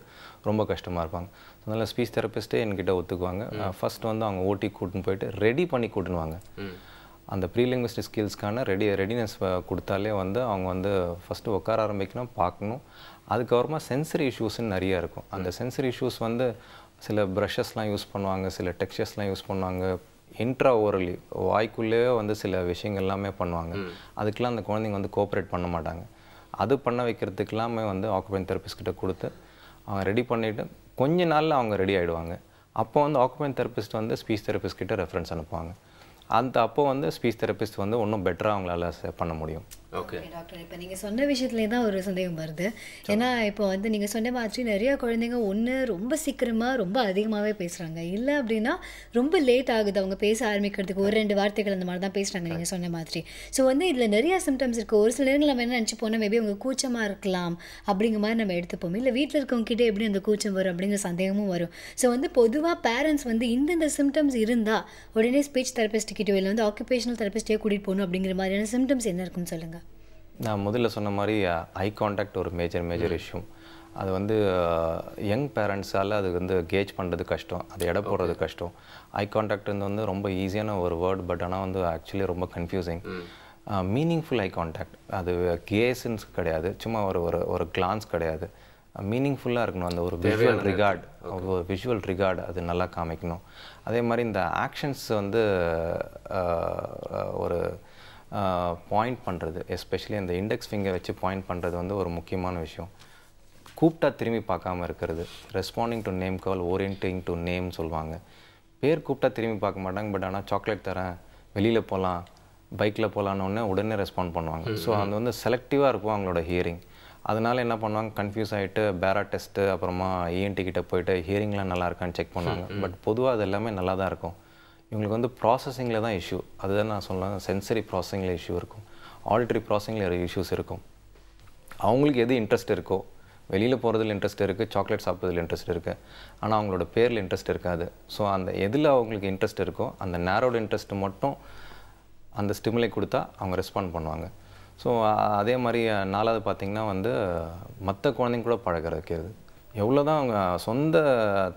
ரொம்ப கஷ்டமாக இருப்பாங்க. அதனால் ஸ்பீச் தெரபிஸ்ட்டே என்கிட்ட ஒத்துக்குவாங்க. ஃபஸ்ட் வந்து அவங்க ஓட்டி கூட்டின்னு போயிட்டு ரெடி பண்ணி கூட்டினுவாங்க. அந்த ப்ரீலிங்குவிஸ்டிக் ஸ்கில்ஸ்க்கான ரெடினஸ் கொடுத்தாலே வந்து அவங்க வந்து ஃபஸ்ட்டு உட்கார ஆரம்பிக்கணும், பார்க்கணும். அதுக்கப்புறமா சென்சரி இஷ்யூஸ்ன்னு நிறையா இருக்கும். அந்த சென்சரி இஷ்யூஸ் வந்து சில ப்ரஷஸ்லாம் யூஸ் பண்ணுவாங்க, சில டெக்ஸ்சர்ஸ்லாம் யூஸ் பண்ணுவாங்க. இன்ட்ரா ஓரலி வாய்க்குள்ளேயே வந்து சில விஷயங்கள் எல்லாமே பண்ணுவாங்க. அதுக்கெலாம் அந்த குழந்தைங்க வந்து கோஆப்ரேட் பண்ண மாட்டாங்க. அது பண்ண வைக்கிறதுக்கெல்லாமே வந்து ஆக்குபைன் தெரபிஸ்ட் கிட்ட கொடுத்து அவங்க ரெடி பண்ணிவிட்டு கொஞ்ச நாளில் அவங்க ரெடி ஆகிடுவாங்க. அப்போ வந்து ஆக்குபைன் தெரபிஸ்ட் வந்து ஸ்பீச் தெரபிஸ்ட் கிட்ட ரெஃபரன்ஸ் அனுப்புவாங்க. அப்போ வந்து ஸ்பீச் தெரபிஸ்ட் வந்து இன்னும் பெட்டராக அவங்களால பண்ண முடியும். ஓகே டாக்டர், இப்போ நீங்கள் சொன்ன விஷயத்துலேயே தான் ஒரு சந்தேகம் வருது. ஏன்னா இப்போ வந்து நீங்கள் சொன்ன மாதிரி நிறைய குழந்தைங்க ஒன்று ரொம்ப சீக்கிரமாக ரொம்ப அதிகமாகவே பேசுகிறாங்க, இல்லை அப்படின்னா ரொம்ப லேட் ஆகுது அவங்க பேச ஆரம்பிக்கிறதுக்கு. 1-2 வார்த்தைகள் அந்த மாதிரி தான் பேசுகிறாங்க நீங்கள் சொன்ன மாதிரி. ஸோ வந்து இதில் நிறையா சிம்டம்ஸ் இருக்குது. ஒரு சில நேரங்கள் நம்ம என்ன நினச்சி போனால் மேபி அவங்க கூச்சமாக இருக்கலாம் அப்படிங்கிற மாதிரி நம்ம எடுத்துப்போம். இல்லை வீட்டில் இருக்கவங்க கிட்டே எப்படி அந்த கூச்சம் வரும் அப்படிங்கிற சந்தேகமும் வரும். ஸோ வந்து பொதுவாக பேரண்ட்ஸ் வந்து இந்த சிம்டம்ஸ் இருந்தால் உடனே ஸ்பீச் தெரபிஸ்ட்கிட்டோ இல்லை வந்து ஆக்குபேஷனல் தெரபிஸ்ட்டே கூட்டிகிட்டு போகணும் அப்படிங்கிற மாதிரியான சிம்டம்ஸ் என்ன இருக்குன்னு சொல்லுங்கள். நான் முதல்ல சொன்ன மாதிரி ஐ கான்டாக்ட் ஒரு மேஜர் இஷ்யூ. அது வந்து யங் பேரண்ட்ஸால் அது வந்து கேஜ் பண்ணுறது கஷ்டம், அது எடை போடுறது கஷ்டம். ஐ கான்டாக்ட் வந்து ரொம்ப ஈஸியான ஒரு வேர்ட், பட் ஆனால் வந்து ஆக்சுவலி ரொம்ப கன்ஃபியூசிங். மீனிங்ஃபுல் ஐ கான்டாக்ட், அது கேஸ்ன்னு கிடையாது, சும்மா ஒரு கிளான்ஸ் கிடையாது. மீனிங்ஃபுல்லாக இருக்கணும். அந்த ஒரு விஷுவல் ரிகார்ட் அது நல்லா காமிக்கணும். அதே மாதிரி இந்த ஆக்ஷன்ஸ் வந்து ஒரு பாயிண்ட் பண்ணுறது, எஸ்பெஷலி இந்த இண்டெக்ஸ் ஃபிங்கர் வச்சு பாயிண்ட் பண்ணுறது வந்து ஒரு முக்கியமான விஷயம். கூப்பிட்டா திரும்பி பார்க்காம இருக்கிறது, responding to name call, orienting to name சொல்லுவாங்க. பேர் கூப்பிட்டா திரும்பி பார்க்க மாட்டாங்க, பட் ஆனால் சாக்லேட் தரேன், வெளியில் போகலாம், பைக்கில் போகலான்னு உடனே ரெஸ்பாண்ட் பண்ணுவாங்க. ஸோ அது வந்து செலக்டிவாக இருக்கும் அவங்களோட ஹியரிங். அதனால் என்ன பண்ணுவாங்க, கன்ஃபியூஸ் ஆகிட்டு பேரா டெஸ்ட்டு, அப்புறமா இஎன்டி கிட்ட போயிட்டு ஹியரிங்லாம் நல்லா இருக்கான்னு செக் பண்ணுவாங்க. பட் பொதுவாக அது எல்லாமே நல்லா தான் இருக்கும். இவங்களுக்கு வந்து ப்ராசஸிங்கில் தான் இஷ்யூ. அதுதான் நான் சொல்லலாம், சென்சரி ப்ராசஸிங்கில் இஷ்யூ இருக்கும், ஆடிட்டரி ப்ராசஸிங்கில் இஷ்யூஸ் இருக்கும். அவங்களுக்கு எது இன்ட்ரெஸ்ட் இருக்கோ, வெளியில் போகிறதுல இன்ட்ரெஸ்ட் இருக்குது, சாக்லேட் சாப்பிட்றதுல இன்ட்ரெஸ்ட் இருக்குது, ஆனால் அவங்களோட பேரில் இன்ட்ரெஸ்ட் இருக்காது. ஸோ அந்த எதில் அவங்களுக்கு இன்ட்ரெஸ்ட் இருக்கோ அந்த நேரோட இன்ட்ரெஸ்ட்டு மட்டும் அந்த ஸ்டிமுலை கொடுத்தா அவங்க ரெஸ்பாண்ட் பண்ணுவாங்க. ஸோ அதே மாதிரி 4வது பார்த்திங்கன்னா வந்து மற்ற குழந்தைங்க கூட பழக வைக்கிறது. எவ்வளோ தான் அவங்க சொந்த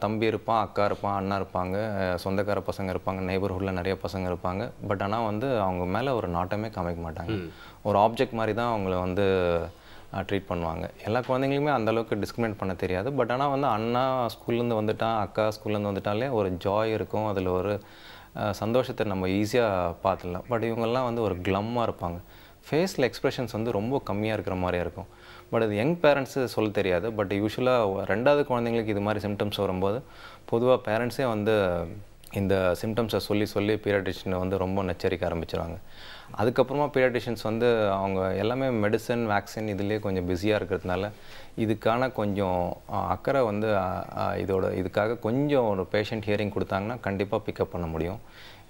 தம்பி இருப்பான், அக்கா இருப்பான், அண்ணா இருப்பாங்க, சொந்தக்கார பசங்க இருப்பாங்க, நெய்பர்ஹுட்டில் நிறைய பசங்க இருப்பாங்க, பட் ஆனால் வந்து அவங்க மேலே ஒரு நாட்டமே காமிக்க மாட்டாங்க. ஒரு ஆப்ஜெக்ட் மாதிரி தான் அவங்கள வந்து ட்ரீட் பண்ணுவாங்க. எல்லா குழந்தைங்களுமே அந்தளவுக்கு டிஸ்கிரிமினேட் பண்ண தெரியாது. பட் ஆனால் வந்து அண்ணா ஸ்கூல்லேருந்து வந்துட்டான், அக்கா ஸ்கூல்லேருந்து வந்துட்டாலே ஒரு ஜாய் இருக்கும், அதில் ஒரு சந்தோஷத்தை நம்ம ஈஸியாக பார்த்துடலாம். பட் இவங்கெல்லாம் வந்து ஒரு க்ளம்மாக இருப்பாங்க, ஃபேஸில் எக்ஸ்ப்ரெஷன்ஸ் வந்து ரொம்ப கம்மியாக இருக்கிற மாதிரியா இருக்கும். பட் அது யங் பேரண்ட்ஸு சொல்ல தெரியாது. பட் யூஸ்வலாக 2வது குழந்தைங்களுக்கு இது மாதிரி சிம்டம்ஸ் வரும்போது பொதுவாக பேரண்ட்ஸே வந்து இந்த சிம்டம்ஸை சொல்லி பீடியாட்ரிஷியனை வந்து ரொம்ப நச்சரிக்க ஆரம்பிச்சிடுவாங்க. அதுக்கப்புறமா பீடியாட்ரிஷியன்ஸ் வந்து அவங்க எல்லாமே மெடிசன், வேக்சின் இதுலேயே கொஞ்சம் பிஸியாக இருக்கிறதுனால இதுக்கான கொஞ்சம் அக்கறை வந்து இதுக்காக கொஞ்சம் ஒரு பேஷண்ட் ஹியரிங் கொடுத்தாங்கன்னா கண்டிப்பாக பிக்கப் பண்ண முடியும்.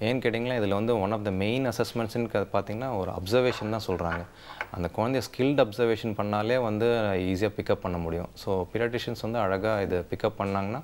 ஏன்னு கேட்டிங்கன்னா இதில் வந்து ஒன் ஆஃப் த மெயின் அசஸ்மெண்ட்ஸ்ன்னு பார்த்திங்கன்னா ஒரு அப்சர்வேஷன் தான் சொல்கிறாங்க. அந்த குழந்தைய ஸ்கில்டு அப்சர்வேஷன் பண்ணாலே வந்து ஈஸியாக பிக்கப் பண்ண முடியும். ஸோ பீடியாட்ரிஷியன்ஸ் வந்து அழகாக இதை பிக்கப் பண்ணாங்கன்னா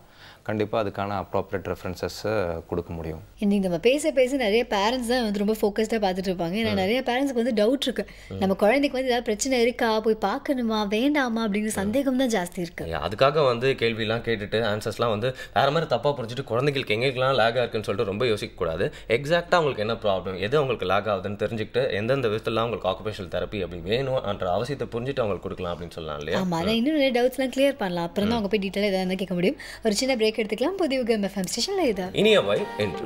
கண்டிப்பாக அதுக்கான அப்ராப்ரியேட் ரெஃபரன்சஸை கொடுக்க முடியும். இன்னைக்கு நம்ம பேச நிறைய பேரண்ட்ஸ் தான் வந்து ரொம்ப ஃபோக்கஸ்டாக பார்த்துட்டு இருப்பாங்க. ஏன்னா நிறைய பேரண்ட்ஸ்க்கு வந்து டவுட் இருக்குது, நம்ம குழந்தைக்கு வந்து ஏதாவது பிரச்சனை இருக்கா, போய் பார்க்கணுமா வேண்டாமா அப்படிங்கிற சந்தேகம் தான் ஜாஸ்தி இருக்குது. அதுக்காக வந்து கேள்விலாம் கேட்டுட்டு ஆன்சர்ஸ்லாம் வந்து வேறு மாதிரி தப்பாக புரிஞ்சுட்டு குழந்தைங்களுக்கு எங்களுக்குலாம் லேகாக இருக்குன்னு சொல்லிட்டு ரொம்ப யோசிக்கக்கூடாது. எக்ஸாக்டாக அவங்களுக்கு என்ன ப்ராப்ளம், எது அவங்களுக்கு லேக் ஆகுதுன்னு தெரிஞ்சுக்கிட்டு எந்தெந்த விதத்துலாம் அவங்களுக்கு ஆக்குபேஷனல் தெரப்பி அப்படி வேணும் என்ற அவசியத்தை புரிஞ்சுட்டு அவங்களுக்கு கொடுக்கலாம் அப்படின்னு சொல்லலாம் இல்லையா? ஆமாம், ஆனால் இன்னும் நிறைய டவுட்ஸ்லாம் கிளியர் பண்ணலாம். அப்புறம் தான் அவங்க போய் டீட்டெயிலாக எதாவது இருந்தால் கேட்க முடியும். ஒரு சின்ன பிரேக் எடுத்துக்கலாம். புதிய யுகம் எஃப்எம் ஸ்டேஷனில் இது இனிய வைப் என்று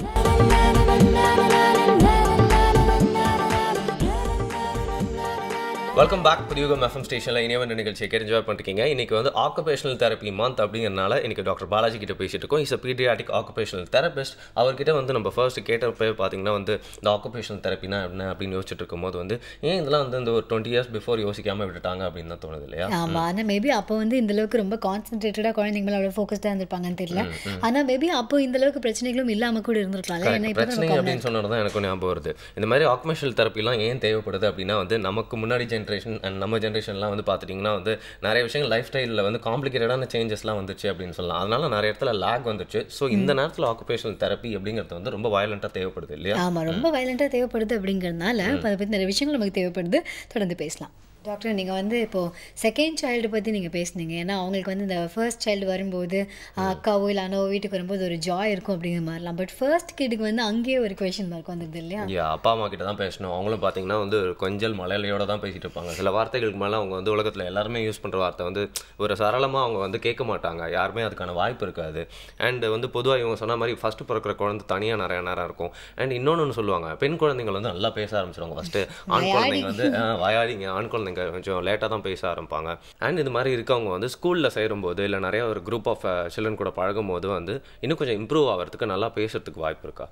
வெல்கம் பேக். புதியுகம் எஃப்எம் ஸ்டேஷனில் இனியவன் நிகழ்ச்சியை என்ஜாய் பண்ணிருக்கீங்க. இன்றைக்கி வந்து ஆக்குபேஷனல் தெரப்பி மந்த் அப்படிங்கிறனால இன்றைக்கி டாக்டர் பாலாஜி கிட்ட பேசிட்டு இருக்கோம். Is a paediatric occupational therapist. அவர்கிட்ட வந்து நம்ம ஃபர்ஸ்ட் கேட்டப்போ பார்த்தீங்கன்னா வந்து இந்த ஆக்குபேஷனல் தெரப்பினா என்ன அப்படின்னு யோசிச்சுட்டு இருக்கும்போது வந்து ஏன் இதெல்லாம் வந்து இந்த ஒரு 20 years பிஃபோர் யோசிக்காமல் விட்டுட்டாங்க அப்படின்னு தான் தோணுது இல்லையா? ஆமாம், ஆனால் மேபி அப்போ வந்து இந்தளவுக்கு ரொம்ப கான்சன்ட்ரேட்டடாக குழந்தைங்க மேலே அவ்வளோ ஃபோக்கஸ்டாக இருந்திருப்பாங்கன்னு தெரியல. ஆனால் மேபி அப்போ இந்தளவுக்கு பிரச்சனைகளும் இல்லாமல் கூட இருந்திருக்கலாம். பிரச்சனை அப்படின்னு சொன்னது தான் எனக்கு ஞாபகம் வருது. இந்த மாதிரி ஆக்குபேஷனல் தெரப்பிலாம் ஏன் தேவைப்படுது அப்படின்னா வந்து நமக்கு முன்னாடி நம்ம ஜென்ரேஷன்லாம் வந்து பார்த்துட்டிங்கன்னா வந்து நிறைய விஷயங்கள் லைஃப் ஸ்டைலில் வந்து காம்ப்ளிகேட்டடான சேஞ்சஸ்லாம் வந்துச்சு அப்படின்னு சொல்லலாம். அதனால நிறைய இடத்துல லேக் வந்துச்சு. ஸோ இந்த நேரத்தில் ஆக்குபேஷனல் தெரப்பி அப்படிங்கிறது வந்து ரொம்ப வயலண்ட்டாக தேவைப்படுது இல்லையா? ஆமாம், ரொம்ப வயலண்ட்டாக தேவைப்படுது அப்படிங்கிறதுனால அதை பற்றி நிறைய விஷயங்கள் நமக்கு தேவைப்படுது. தொடர்ந்து பேசலாம். டாக்டர், நீங்கள் வந்து இப்போது செகண்ட் சைல்டு பற்றி நீங்கள் பேசுனீங்க. ஏன்னா அவங்களுக்கு வந்து இந்த ஃபர்ஸ்ட் சைல்டு வரும்போது அக்காவோ இல்லை அண்ணாவோ வீட்டுக்கு வரும்போது ஒரு ஜாய் இருக்கும் அப்படிங்கிற மாதிரிலாம். பட் ஃபர்ஸ்ட் கிட்டுக்கு வந்து அங்கேயே ஒரு கொஷின் மார்க் வந்துடுது இல்லையா? அப்பா அம்மா கிட்ட தான் பேசணும். அவங்களும் பார்த்தீங்கன்னா வந்து கொஞ்சல் மலையிலையோட தான் பேசிகிட்டு இருப்பாங்க. சில வார்த்தைகளுக்கு மேலே அவங்க வந்து உலகத்தில் எல்லாருமே யூஸ் பண்ணுற வார்த்தை வந்து ஒரு சரளமாக அவங்க வந்து கேட்க மாட்டாங்க. யாருமே அதுக்கான வாய்ப்பு இருக்காது. அண்ட் வந்து பொதுவாக இவங்க சொன்ன மாதிரி ஃபஸ்ட்டு பிறக்கிற குழந்தை தனியாக நிறைய நேரம் இருக்கும். அண்ட் இன்னொன்று சொல்லுவாங்க, பெண் குழந்தைங்கள் வந்து நல்லா பேச ஆரம்பிச்சிருவாங்க. ஃபஸ்ட்டு ஆண் குழந்தைங்க வந்து வாயாடிங்க, ஆண் குழந்தைங்க கொஞ்சம் லேட்டாக தான் பேச ஆரம்பிப்பாங்க. அண்ட் இது மாதிரி இருக்கவங்க வந்து ஸ்கூலில் சேரும்போது இல்லை நிறைய ஒரு குரூப் ஆஃப் சில்ட்ரன் கூட பழகும் போது வந்து இன்னும் கொஞ்சம் இம்ப்ரூவ் ஆகிறதுக்கு, நல்லா பேசுறதுக்கு வாய்ப்பு இருக்கா?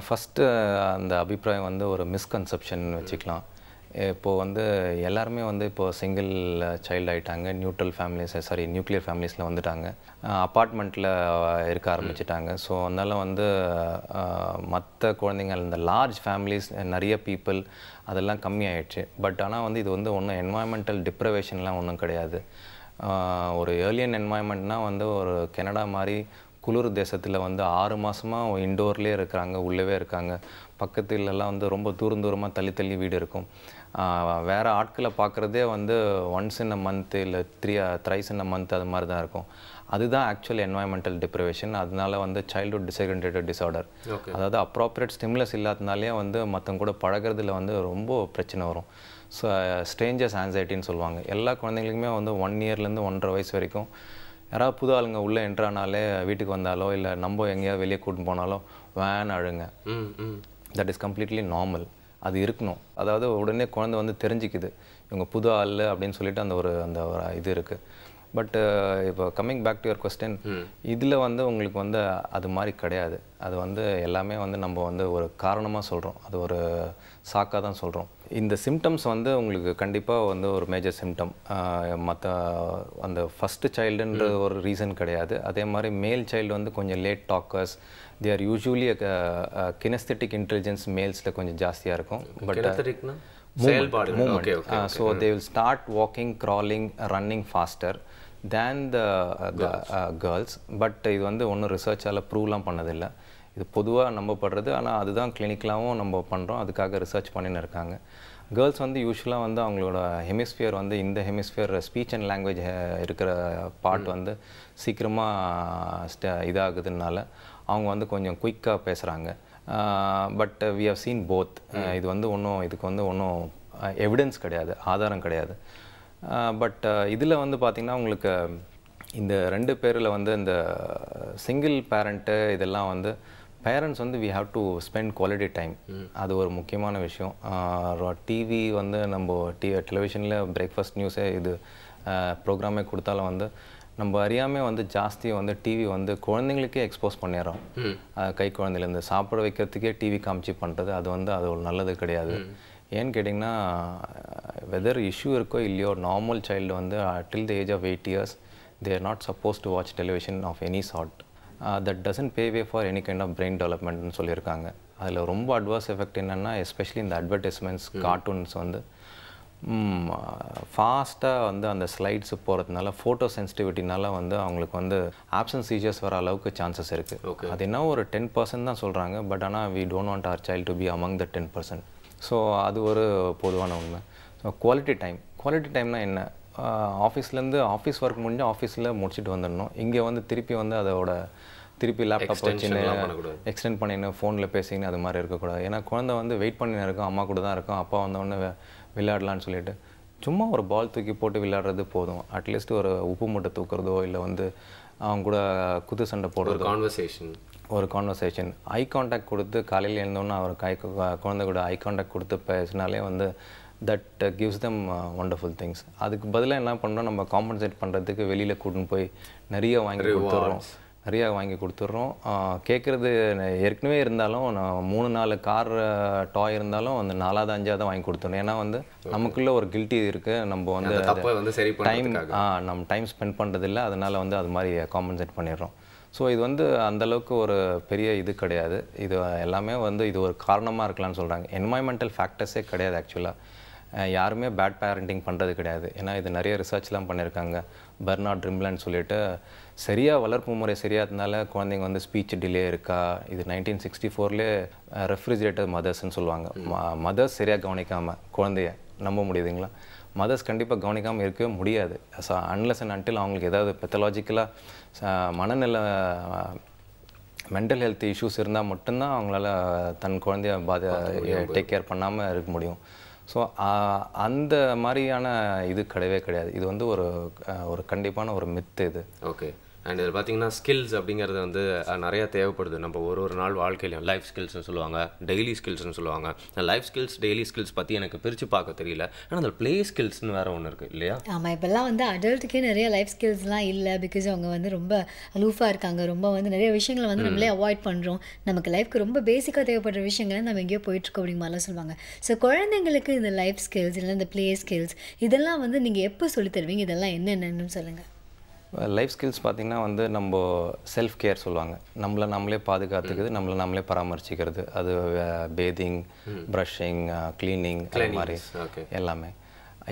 ஃபஸ்ட்டு அந்த அபிப்பிராயம் வந்து ஒரு மிஸ்கன்செப்ஷன் வச்சுக்கலாம். இப்போது வந்து எல்லாருமே வந்து இப்போது சிங்கிள் சைல்டு ஆகிட்டாங்க, நியூக்ளியர் ஃபேமிலிஸில் வந்துட்டாங்க, அப்பார்ட்மெண்ட்டில் இருக்க ஆரம்பிச்சிட்டாங்க. ஸோ அதனால் வந்து மற்ற குழந்தைங்கள் இந்த லார்ஜ் ஃபேமிலிஸ் நிறைய பீப்புள் அதெல்லாம் கம்மியாயிடுச்சு. பட் ஆனால் வந்து இது வந்து ஒன்றும் என்வாயன்மெண்டல் டிப்ரவேஷன்லாம் ஒன்றும் கிடையாது. ஒரு ஏர்லியன் என்வாயன்மெண்ட்னால் வந்து ஒரு கனடா மாதிரி குளிர் தேசத்தில் வந்து 6 மாதமாக இண்டோர்லேயே இருக்கிறாங்க, உள்ளவே இருக்காங்க. பக்கத்துலலாம் வந்து ரொம்ப தூரமாக தள்ளி தள்ளி வீடு இருக்கும். வேறு ஆட்களை பார்க்குறதே வந்து ஒன்ஸ் இன் அ மந்த்து இல்லை த்ரைஸ் இன் அ மந்த் அது மாதிரி தான் இருக்கும். அதுதான் ஆக்சுவல் என்வாயன்மெண்டல் டிப்ரிவேஷன். அதனால வந்து சைல்ட்ஹுட் டிசக்ரிகேட்டட் டிஸார்டர், அதாவது அப்ராப்ரியேட் ஸ்டிமுலஸ் இல்லாதனாலே வந்து மற்றவங்க கூட பழகிறதுல வந்து ரொம்ப பிரச்சனை வரும். ஸோ ஸ்ட்ரேஞ்சர்ஸ் ஆன்சைட்டின்னு சொல்லுவாங்க. எல்லா குழந்தைங்களுக்குமே வந்து 1 இயர்லேருந்து 1.5 வயசு வரைக்கும் யாராவது புது ஆளுங்க உள்ளே என்ட்ரானாலே வீட்டுக்கு வந்தாலோ இல்லை நம்ம எங்கேயாவது வெளியே கூட்டின்னு போனாலோ வேன் அழுங்க. That is completely normal. அது இருக்கணும். அதாவது உடனே குழந்தை வந்து தெரிஞ்சிக்குது இவங்க புது ஆள் அப்படின்னு சொல்லிட்டு அந்த ஒரு இது இருக்குது. பட் இப்போ coming back to your question, இதில் வந்து உங்களுக்கு வந்து அது மாதிரி கிடையாது. அது வந்து எல்லாமே வந்து நம்ம வந்து ஒரு காரணமாக சொல்கிறோம், அது ஒரு சாக்காக தான் சொல்கிறோம். இந்த சிம்டம்ஸ் வந்து உங்களுக்கு கண்டிப்பாக வந்து ஒரு மேஜர் சிம்டம். மற்ற அந்த ஃபஸ்ட்டு சைல்டுன்ற ஒரு ரீசன் கிடையாது. அதே மாதிரி மேல் சைல்டு வந்து கொஞ்சம் late talkers, they are usually kinesthetic intelligence மேல்ஸில் கொஞ்சம் ஜாஸ்தியாக இருக்கும். But movement. So they will start walking, crawling, running faster than the girls. But இது வந்து ஒன்றும் ரிசர்ச்சால் ப்ரூவ்லாம் பண்ணதில்லை. இது பொதுவாக நம்பப்படுறது. ஆனால் அதுதான் கிளினிக்கலாகவும் நம்ம பண்ணுறோம். அதுக்காக ரிசர்ச் பண்ணின்னு இருக்காங்க. கேர்ள்ஸ் வந்து யூஸ்வலாக வந்து அவங்களோட ஹெமிஸ்பியர் வந்து இந்த ஹெமிஸ்பியர் ஸ்பீச் அண்ட் லாங்குவேஜ் இருக்கிற பார்ட் வந்து சீக்கிரமாக இதாகுதுனால அவங்க வந்து கொஞ்சம் குயிக்காக பேசுகிறாங்க. But we have seen both. இது வந்து இதுக்கு வந்து ஒன்றும் எவிடன்ஸ் கிடையாது, ஆதாரம் கிடையாது. பட் இதில் வந்து பார்த்திங்கன்னா உங்களுக்கு இந்த 2 பேரில் வந்து இந்த சிங்கிள் பேரண்ட்டு இதெல்லாம் வந்து பேரண்ட்ஸ் வந்து we have to spend quality time. அது ஒரு முக்கியமான விஷயம். டிவி வந்து நம்ம டெலிவிஷனில் பிரேக்ஃபாஸ்ட் நியூஸே இது ப்ரோக்ராமே கொடுத்தாலும் வந்து நம்ம அறியாமல் வந்து ஜாஸ்தி வந்து டிவி வந்து குழந்தைங்களுக்கே எக்ஸ்போஸ் பண்ணிடுறோம். கை குழந்தைலேருந்து சாப்பிட வைக்கிறதுக்கே டிவி காமிச்சு பண்ணுறது அது வந்து அது ஒரு நல்லது கிடையாது. ஏன்னு கேட்டிங்கன்னா வெதர் இஷ்யூ இருக்கோ இல்லையோ நார்மல் சைல்டு வந்து till the age of 8 years they are not supposed to watch television of any sort. That doesn't pave way for any kind of brain development னு சொல்லியிருக்காங்க. அதில் ரொம்ப அட்வர்ஸ் எஃபெக்ட் என்னென்னா especially இந்த advertisements cartoons வந்து ஃபாஸ்ட்டாக வந்து அந்த ஸ்லைட்ஸ் போகிறதுனால ஃபோட்டோ சென்சிட்டிவிட்டினால வந்து அவங்களுக்கு வந்து ஆப்சன்ஸ் சீஜர்ஸ் வர அளவுக்கு சான்சஸ் இருக்குது. அது என்ன ஒரு 10% தான் சொல்கிறாங்க. பட் ஆனால் we don't want our child to be among the 10%. So அது ஒரு பொதுவான உண்மை. ஸோ குவாலிட்டி டைம்னா என்ன? ஆஃபீஸ்லேருந்து ஆஃபீஸ் ஒர்க் முடிஞ்சு ஆஃபீஸில் முடிச்சுட்டு வந்துடணும். இங்கே வந்து திருப்பி வந்து திருப்பி லேப்டாப் வச்சுன்னு எக்ஸ்டெண்ட் பண்ணின்னு ஃபோனில் பேசின்னு அது மாதிரி இருக்கக்கூடாது. ஏன்னா குழந்தை வந்து வெயிட் பண்ணின்னு இருக்கும், அம்மா கூட தான் இருக்கும், அப்பா வந்தோடனே விளையாடலான்னு சொல்லிட்டு சும்மா ஒரு பால் தூக்கி போட்டு விளையாடுறது போதும். அட்லீஸ்ட் ஒரு உப்பு மூட்டை தூக்குறதோ இல்லை வந்து அவங்க கூட குத்து சண்டை போடுறதோ, ஒரு கான்வர்சேஷன் ஐ கான்டாக்ட் கொடுத்து காலையில் எழுந்தோன்னே அவர் குழந்தை கூட ஐ கான்டாக்ட் கொடுத்து பேசினாலே வந்து that gives them wonderful things. அதுக்கு பதிலாக என்ன பண்ணுறோம், நம்ம காம்பன்சேட் பண்ணுறதுக்கு வெளியில் கூட்டின்னு போய் நிறைய வாங்கி கொடுத்துட்றோம். கேட்குறது ஏற்கனவே இருந்தாலும் 3-4 கார் டாய் இருந்தாலும் அந்த 4வது 5வது வாங்கி கொடுத்துடணும். ஏன்னா வந்து நமக்குள்ளே ஒரு கில்ட்டி இருக்குது, நம்ம வந்து நம்ம டைம் ஸ்பெண்ட் பண்ணுறதில்ல, அதனால் வந்து அது மாதிரி காம்பன்சேட் பண்ணிடுறோம். ஸோ இது வந்து அந்தளவுக்கு ஒரு பெரிய இது கிடையாது. இது எல்லாமே வந்து இது ஒரு காரணமாக இருக்கலாம்னு சொல்கிறாங்க. என்வாயன்மெண்டல் ஃபேக்டர்ஸே கிடையாது ஆக்சுவலாக. யாருமே பேட் பேரண்டிங் பண்ணுறது கிடையாது. ஏன்னா இது நிறைய ரிசர்ச்லாம் பண்ணியிருக்காங்க. பெர்னார்ட் ரிம்லன்னு சொல்லிட்டு சரியாக வளர்ப்பு முறை சரியாதனால குழந்தைங்க வந்து ஸ்பீச் டிலே இருக்கா. இது 1964லே ரெஃப்ரிஜிரேட்டர் மதர்ஸ்ன்னு சொல்லுவாங்க. மதர்ஸ் சரியாக கவனிக்காமல் குழந்தைய நம்ப முடியுதுங்களா? மதர்ஸ் கண்டிப்பாக கவனிக்காமல் இருக்கவே முடியாது. ஸோ அன்லெஸ் அண்ட் அன்டில் அவங்களுக்கு ஏதாவது பெத்தலாஜிக்கலாக மனநிலை மென்டல் ஹெல்த் இஷ்யூஸ் இருந்தால் மட்டும்தான் அவங்களால தன் குழந்தைய டேக் கேர் பண்ணாமல் இருக்க முடியும். ஸோ அந்த மாதிரியான இது கிடையாது. இது வந்து ஒரு கண்டிப்பான ஒரு மித்து இது. ஓகே. அண்ட் இதில் பார்த்தீங்கன்னா ஸ்கில்ஸ் அப்படிங்கிறது வந்து நிறையா தேவைப்படுது. நம்ம ஒரு நாள் வாழ்க்கையிலையும் லைஃப் ஸ்கில்ஸ்னு சொல்லுவாங்க, டெய்லி ஸ்கில்ஸ்னு சொல்லுவாங்க. லைஃப் ஸ்கில்ஸ் டெய்லி ஸ்கில்ஸ் பற்றி எனக்கு பிரித்து பார்க்க தெரியல. ஆனால் அந்த ப்ளே ஸ்கில்ஸ்னு வேறு ஒன்று இருக்குது இல்லையா? ஆமாம், இப்போல்லாம் வந்து அடல்ட்டுக்கே நிறைய லைஃப் ஸ்கில்ஸ்லாம் இல்லை. பிகாஸ் அவங்க வந்து ரொம்ப அலூஃபாக இருக்காங்க. ரொம்ப வந்து நிறைய விஷயங்களை வந்து நம்மளே அவாய்ட் பண்ணுறோம். நமக்கு லைஃப்க்கு ரொம்ப பேசிக்காக தேவைப்படுற விஷயங்களை நம்ம எங்கேயோ போயிட்டுருக்கோம் அப்படிங்க மாதிரிலாம் சொல்லுவாங்க. ஸோ குழந்தைங்களுக்கு இந்த லைஃப் ஸ்கில்ஸ் இல்லை இந்த ப்ளே ஸ்கில்ஸ் இதெல்லாம் வந்து நீங்கள் எப்போ சொல்லித் தருவீங்க? இதெல்லாம் என்னென்னு சொல்லுங்கள். லைஃப் ஸ்கில்ஸ் பார்த்திங்கன்னா வந்து நம்ம செல்ஃப் கேர் சொல்லுவாங்க. நம்மளே பாதுகாத்துக்கிறது, நம்மளே பராமரிச்சிக்கிறது. அது பேதிங், ப்ரஷிங், க்ளீனிங், அது மாதிரி எல்லாமே.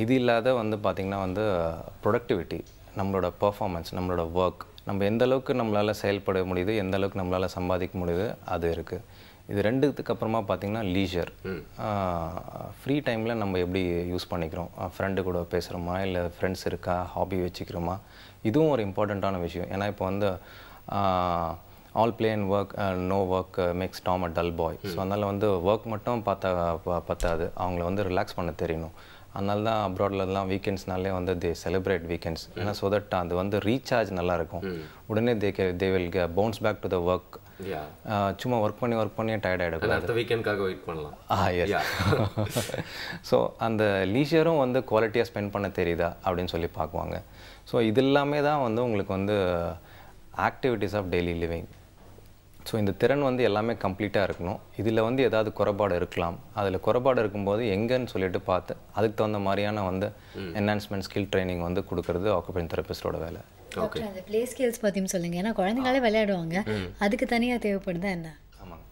இது இல்லாத வந்து பார்த்திங்கன்னா வந்து ப்ரொடக்டிவிட்டி, நம்மளோட பர்ஃபார்மன்ஸ், நம்மளோட ஒர்க் நம்ம எந்த அளவுக்கு நம்மளால் செயல்பட முடியுது, எந்த அளவுக்கு நம்மளால் சம்பாதிக்க முடியுது, அது இருக்குது. இது ரெண்டுத்துக்கு அப்புறமா பார்த்திங்கன்னா லீஜர். ஃப்ரீ டைமில் நம்ம எப்படி யூஸ் பண்ணிக்கிறோம், ஃப்ரெண்டு கூட பேசுகிறோமா, இல்லை ஃப்ரெண்ட்ஸ் இருக்கா, ஹாபி வச்சுக்கிறோமா, இதுவும் ஒரு இம்பார்ட்டண்ட்டான விஷயம். ஏன்னா இப்போ வந்து all play and work, no work makes Tom a dull boy. So அதனால் வந்து ஒர்க் மட்டும் பத்தாது, அவங்கள வந்து ரிலாக்ஸ் பண்ண தெரியணும். அதனால தான் அப்ராட்லலாம் வீக்கெண்ட்ஸ்னாலே வந்து தே செலிப்ரேட் வீக்கெண்ட்ஸ். ஏன்னா ஸோ தட் அது வந்து ரீசார்ஜ் நல்லாயிருக்கும். உடனே they will bounce back to the work. சும்மா ஒர்க் பண்ணி டயர்ட் ஆகிடும், அடுத்த வீக்கெண்டுக்காக வெயிட் பண்ணலாம். ஸோ அந்த லீஷரும் வந்து குவாலிட்டியாக ஸ்பெண்ட் பண்ண தெரியுதா அப்படின்னு சொல்லி பார்க்குவாங்க. ஸோ இது எல்லாமே தான் வந்து உங்களுக்கு வந்து activities of daily living. So இந்த திறன் வந்து எல்லாமே கம்ப்ளீட்டாக இருக்கணும். இதில் வந்து ஏதாவது குறைபாடு இருக்கலாம், அதில் குறைபாடு இருக்கும்போது எங்கன்னு சொல்லிட்டு பார்த்து அதுக்கு தகுந்த மாதிரியான வந்து என்ஹான்ஸ்மெண்ட் ஸ்கில் ட்ரைனிங் வந்து கொடுக்கறது ஆக்குபேஷன் தெரபிஸ்டோட வேலை. ஓகே, அந்த ப்ளே ஸ்கில்ஸ் பற்றியும் சொல்லுங்கள். ஏன்னா குழந்தைங்களே விளையாடுவாங்க, அதுக்கு தனியாக தேவைப்படுதா என்ன? ஆமாங்க,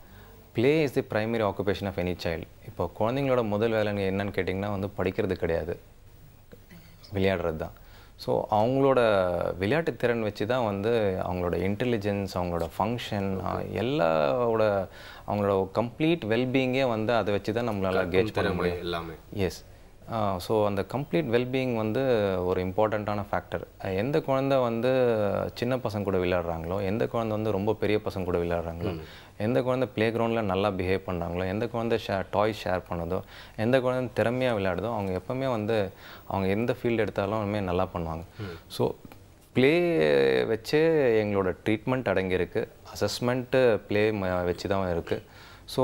play is the primary occupation of any child. இப்போ குழந்தைங்களோட முதல் வேலைங்க என்னன்னு கேட்டிங்கன்னா வந்து படிக்கிறது கிடையாது, விளையாடுறது தான். ஸோ அவங்களோட விளையாட்டு திறன் வச்சு தான் வந்து அவங்களோட இன்டெலிஜென்ஸ், அவங்களோட ஃபங்க்ஷன், எல்லாவோட அவங்களோட கம்ப்ளீட் வெல்பீயிங்கே வந்து அதை வச்சு தான் நம்மளால் கேஜ் பண்ண முடியும் எல்லாமே. எஸ். ஸோ அந்த கம்ப்ளீட் வெல்பீயிங் வந்து ஒரு இம்பார்ட்டண்ட்டான ஃபேக்டர். எந்த குழந்தை வந்து சின்ன பசங்க கூட விளையாடுறாங்களோ, எந்த குழந்தை வந்து ரொம்ப பெரிய பசங்க கூட விளையாடுறாங்களோ, எந்த குழந்தை ப்ளே கிரவுண்டில் நல்லா பிஹேவ் பண்ணுறாங்களோ, எந்த குழந்தை டாய் ஷேர் பண்ணதோ, எந்த குழந்தை திறமையாக விளையாடுதோ, அவங்க எப்போவுமே வந்து அவங்க எந்த ஃபீல்டு எடுத்தாலும் நல்லா பண்ணுவாங்க. ஸோ ப்ளே வச்சு எங்களோட ட்ரீட்மெண்ட் அடங்கியிருக்கு. அசஸ்மெண்ட்டு ப்ளே வச்சு தான் இருக்குது. ஸோ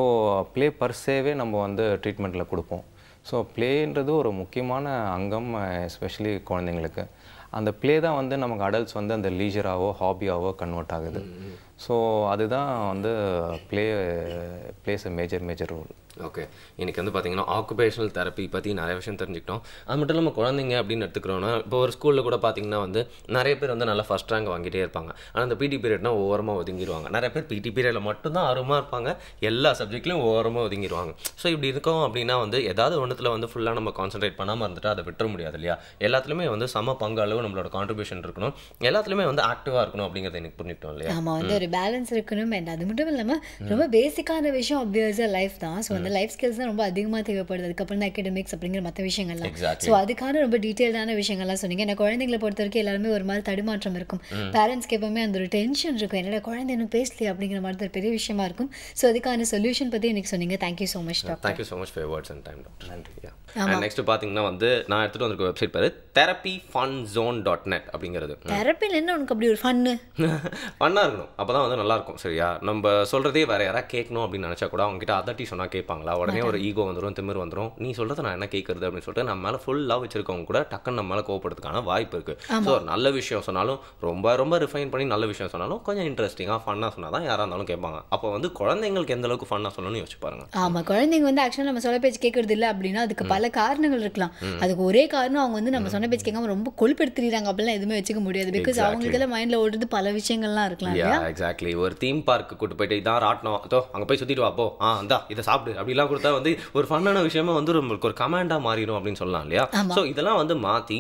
ப்ளே பர்சேவே நம்ம வந்து ட்ரீட்மெண்ட்டில் கொடுப்போம். ஸோ ப்ளேன்றது ஒரு முக்கியமான அங்கம், எஸ்பெஷலி குழந்தைங்களுக்கு. அந்த ப்ளே தான் வந்து நமக்கு அடல்ட்ஸ் வந்து அந்த லீஜராகவோ ஹாபியாகவோ கன்வெர்ட் ஆகுது. ஸோ அதுதான் வந்து plays a major role. Okay, இன்றைக்கி வந்து பார்த்திங்கன்னா ஆக்குபேஷனல் தெரப்பி பற்றி நிறைய விஷயம் தெரிஞ்சுக்கிட்டோம். அது மட்டும் இல்லாமல் குழந்தைங்க அப்படின்னு எடுத்துக்கிறோன்னா, இப்போ ஒரு ஸ்கூலில் கூட பார்த்திங்கன்னா வந்து நிறைய பேர் வந்து நல்லா ஃபஸ்ட் ரேங்க் வாங்கிட்டே இருப்பாங்க. ஆனால் அந்த பிடி பீரியட்னா ஓரமாக ஒதுங்கிடுவாங்க. நிறைய பேர் பிடி பீரியடில் மட்டும்தான் ஆர்வமாக இருப்பாங்க, எல்லா சப்ஜெக்ட்லையும் ஓரமாக ஒதுங்கிடுவாங்க. ஸோ இப்படி இருக்கோம் அப்படின்னா வந்து ஏதாவது ஒன்றுத்தில் வந்து ஃபுல்லாக நம்ம கான்சன்ட்ரேட் பண்ணாமல் இருந்துட்டு அதை விட்டுற முடியாது இல்லையா? எல்லாத்துலேயுமே வந்து சம பங்கு அளவு நம்மளோட கான்ட்ரிபியூஷன் இருக்கணும், எல்லாத்துலேயுமே வந்து ஆக்டிவாக இருக்கணும் அப்படிங்கிறத எனக்கு புரிஞ்சுக்கிட்டோம் இல்லையா? ஆமாம், வந்து ஒரு பேலன்ஸ் இருக்கணும். அண்ட் அது மட்டும் இல்லாமல் ரொம்ப பேசிக்கான விஷயம் ஆப்வியஸாக லைஃப் தான். ஸோ அந்த லைஃப் ஸ்கில்ஸ் தான் ரொம்ப அதிகமாக தேவைப்படுது. அதுக்கப்புறம் தான் அகாடமிக்ஸ் அப்படிங்கிற மற்ற விஷயங்கள்லாம். ஸோ அதுக்கான ரொம்ப டீட்டெயில்டான விஷயங்கள்லாம் சொன்னீங்க. ஏன்னா குழந்தைங்களை பொறுத்த வரைக்கும் எல்லாருமே ஒரு மாதிரி தடுமாற்றம் இருக்கும். பேரண்ட்ஸ்க்கு எப்பவுமே அந்த ஒரு டென்ஷன் இருக்கும், என்னோட குழந்தை இன்னும் பேசலையே அப்படிங்கிற மாதிரி ஒரு பெரிய விஷயமா இருக்கும். ஸோ அதுக்கான சொல்யூஷன் பற்றி எனக்கு சொன்னீங்க. Thank you so much doctor. Thank you so much for your words and time doctor. நன்றி. நெக்ஸ்ட் பார்த்தீங்கன்னா வந்து நான் எடுத்துகிட்டு வந்திருக்க வெப்சைட் பேர் therapyfunzone.net அப்படிங்கிறது. தெரப்பியில் என்ன உனக்கு அப்படி ஒரு ஃபன்னாக இருக்கணும், அப்போ தான் வந்து நல்லாயிருக்கும் சரியா? நம்ம சொல்கிறதே வேறு யாராவது கேட்கணும் அப்படின்னு நினச்சா கூட அவங்ககிட்ட அதட்டி சொன்னால் கேட்பாங்களா? உடனே ஒரு ஈகோ வந்துடும், திமிர் வந்துடும். நீ சொல்கிறது நான் என்ன கேட்குறது அப்படின்னு சொல்லிட்டு நம்ம மேலே ஃபுல்லாக வச்சிருக்கவங்க கூட டக்குன்னு நம்ம மேலே கோவப்படுறதுக்கான வாய்ப்பு இருக்குது. ஸோ ஒரு நல்ல விஷயம் சொன்னாலும், ரொம்ப ரொம்ப ரிஃபைன் பண்ணி நல்ல விஷயம் சொன்னாலும் கொஞ்சம் இன்ட்ரெஸ்டிங்காக ஃபன்னாக சொன்னால் தான் யாராக இருந்தாலும் கேட்பாங்க. அப்போ வந்து குழந்தைங்களுக்கு எந்த அளவுக்கு ஃபன்னாக சொல்லணும்னு யோசிச்சு பாருங்க. ஆமாம், குழந்தைங்க வந்து ஆக்சுவலாக நம்ம சொல்ல பேச்சு கேட்கறது இல்லை அப்படின்னா அதுக்கு பல காரணங்கள் இருக்கலாம். அதுக்கு ஒரே காரணம் அவங்க வந்து நம்ம சொன்ன பேச்சு கேட்காம ரொம்ப கொழுப்பெடுத்துறாங்க அப்படிலாம் எதுவுமே வச்சுக்க முடியாது. பிகாஸ் அவங்களுக்கெல்லாம் மைண்டில் ஓடுறது பல விஷயங்கள்லாம் இருக்கலாம். எக்ஸாக்ட்லி. ஒரு தீம் பார்க்கு கூட்டு போயிட்டு இதான் ராட்டணும், அதோ அங்கே போய் சுற்றிட்டு வாப்போ, இந்தா இதை சாப்பிடு அப்படிலாம் கொடுத்தா வந்து ஒரு ஃபன்னான விஷயமா வந்து நம்மளுக்கு ஒரு கமாண்டாக மாறிடும் அப்படின்னு சொல்லலாம் இல்லையா? ஸோ இதெல்லாம் வந்து மாற்றி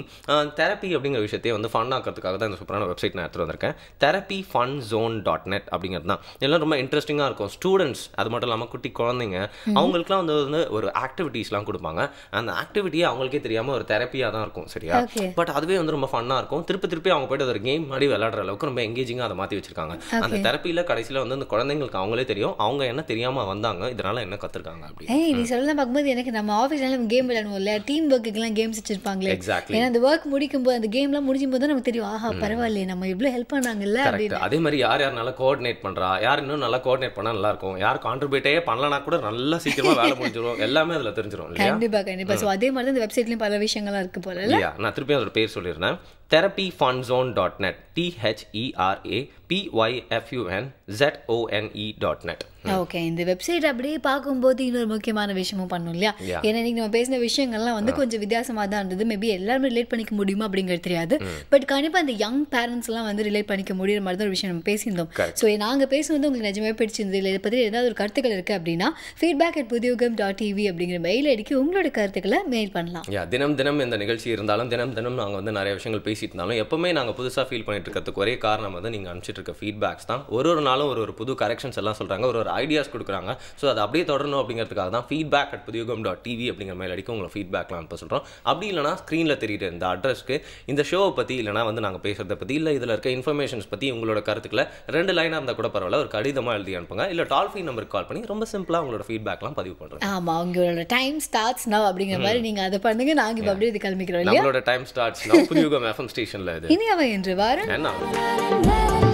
தெரப்பி அப்படிங்கிற விஷயத்தையே வந்து ஃபன் ஆக்கிறதுக்காக தான் இந்த சூப்பரான வெப்சைட் நான் எடுத்துகிட்டு வந்திருக்கேன். therapyfunzone.net அப்படிங்கிறது தான். இதெல்லாம் ரொம்ப இன்ட்ரெஸ்டிங்காக இருக்கும். ஸ்டூடெண்ட்ஸ் அது மட்டும் இல்லாமல் குட்டி குழந்தைங்க அவங்களுக்குலாம் வந்து ஒரு ஆக்டிவிட்டீஸ்லாம் கொடுப்பாங்க. அந்த ஆக்டிவிட்டியே அவங்களுக்கே தெரியாமல் ஒரு தெரப்பியாக தான் இருக்கும் சரியா? பட் அதுவே வந்து ரொம்ப ஃபன்னாக இருக்கும். திருப்பி அவங்க போய்ட்டு ஒரு கேம் மாதிரி விளையாடுற அளவுக்கு ரொம்ப எங்கேஜிங்காக அதை மாற்றி வச்சிருக்காங்க. அந்த தெரப்பியில் கடைசியில் வந்து அந்த குழந்தைங்களுக்கு அவங்களே தெரியும் அவங்க என்ன தெரியாமல் வந்தாங்க, இதனால என்ன கற்றுருக்காங்க அப்படின்னு. நீ சொல்லலாம் பார்க்கும்போது எனக்கு நம்ம ஆஃபீஸ்ல கேம் விளையாடுவோம் இல்லையா, டீம் ஒர்க்குலாம் கேம்ஸ் வச்சிருப்பாங்களே. ஏன்னா அந்த ஒர்க் முடிக்கும் போது அந்த கேம்லாம் முடிக்கும் போது நமக்கு தெரியும், ஆஹா பரவாயில்லையே நம்ம இவ்வளோ ஹெல்ப் பண்ணாங்கல்ல அப்படின்னு. அதே மாதிரி யார் நல்லா கோஆர்டினேட் பண்ணுறா, யார் இன்னும் நல்லா கோஆர்டினேட் பண்ணால் நல்லா இருக்கும், யார் கான்ட்ரிபியூட்டே பண்ணலனா கூட நல்லா சீக்கிரமாக வேலை முடிஞ்சிடும், எல்லாமே அதில் தெரிஞ்சிடும் இல்லையா? கண்டிப்பாக. ஸோ அதே மாதிரி இந்த வெப்சைட்லையும் பல விஷயங்கள்லாம் இருக்கு போல இல்லையா? நான் திருப்பி அதோட பேர் சொல்லிடுறேன். therapyfunzone.net therapyfunzone.net. ஓகே, இந்த வெப்சைட் அப்படியே பார்க்கும்போது இன்னொரு முக்கியமான விஷயமும் பண்ணும் இல்லையா? ஏன்னா இன்னைக்கு நம்ம பேசின விஷயங்கள்லாம் வந்து கொஞ்சம் வித்தியாசமாக தான் இருந்தது. மேபி எல்லாருமே ரிலேட் பண்ணிக்க முடியுமா அப்படிங்கிறது தெரியாது. பட் கண்டிப்பாக அந்த யங் பேரண்ட்ஸ்லாம் வந்து ரிலேட் பண்ணிக்க முடியுற மாதிரி தான் ஒரு விஷயம் நம்ம பேசியிருந்தோம். ஸோ நாங்கள் பேசுவது உங்களுக்கு நிஜமே பிடிச்சிருந்தது இல்லை, இதை பற்றி ஏதாவது ஒரு கருத்துக்கள் இருக்குது அப்படின்னா feedback@puthiyugam.tv அப்படிங்கிற மெயில் ஐடிக்கு உங்களோட கருத்துக்களை மெயில் பண்ணலாம். தினம் தினம் இந்த நிகழ்ச்சி இருந்தாலும் தினம் நாங்கள் வந்து நிறைய விஷயங்கள் பேசி பேசிட்டு இருந்தாலும் எப்பவுமே நாங்கள் புதுசாக ஃபீல் பண்ணிட்டு இருக்கிறதுக்கு ஒரே காரணம் வந்து நீங்கள் அனுப்பிச்சிட்டு இருக்க ஃபீட்பேக்ஸ் தான். ஒரு நாளும் ஒரு புது கரெக்ஷன்ஸ் எல்லாம் சொல்கிறாங்க, ஒரு ஐடியாஸ் கொடுக்குறாங்க. ஸோ அதை அப்படியே தொடரணும் அப்படிங்கிறதுக்காக தான் feedback@pudiyugam.tv அப்படிங்கிற மெயில் அடிக்க உங்களை ஃபீட்பேக்லாம் அனுப்ப சொல்கிறோம். அப்படி இல்லைனா ஸ்க்ரீனில் தெரியுற இந்த அட்ரஸ்க்கு இந்த ஷோவை பற்றி இல்லைனா வந்து நாங்கள் பேசுகிறத பற்றி இல்லை இதில் இருக்க இன்ஃபர்மேஷன்ஸ் பற்றி உங்களோட கருத்துக்களை 2 லைனாக இருந்தால் கூட பரவாயில்ல, ஒரு கடிதமாக எழுதி அனுப்புங்க. இல்லை டால் ஃப்ரீ நம்பருக்கு கால் பண்ணி ரொம்ப சிம்பிளாக உங்களோட ஃபீட்பேக்லாம் பதிவு பண்ணுறோம். ஆமாம், உங்களோட டைம் ஸ்டார்ட்ஸ் நவ் அப்படிங்கிற மாதிரி நீங்கள் அதை பண்ணுங்க. நாங்கள் இப்போ அப்படியே இது கிளம்பிக்கிறோம் இல்லையா? நம்மளோட டைம் ஸ்டார்ட்ஸ் நவ் புதிய யுகம் FM ஸ்டேஷனில். இது இனி அவன் என்று வாரம் என்ன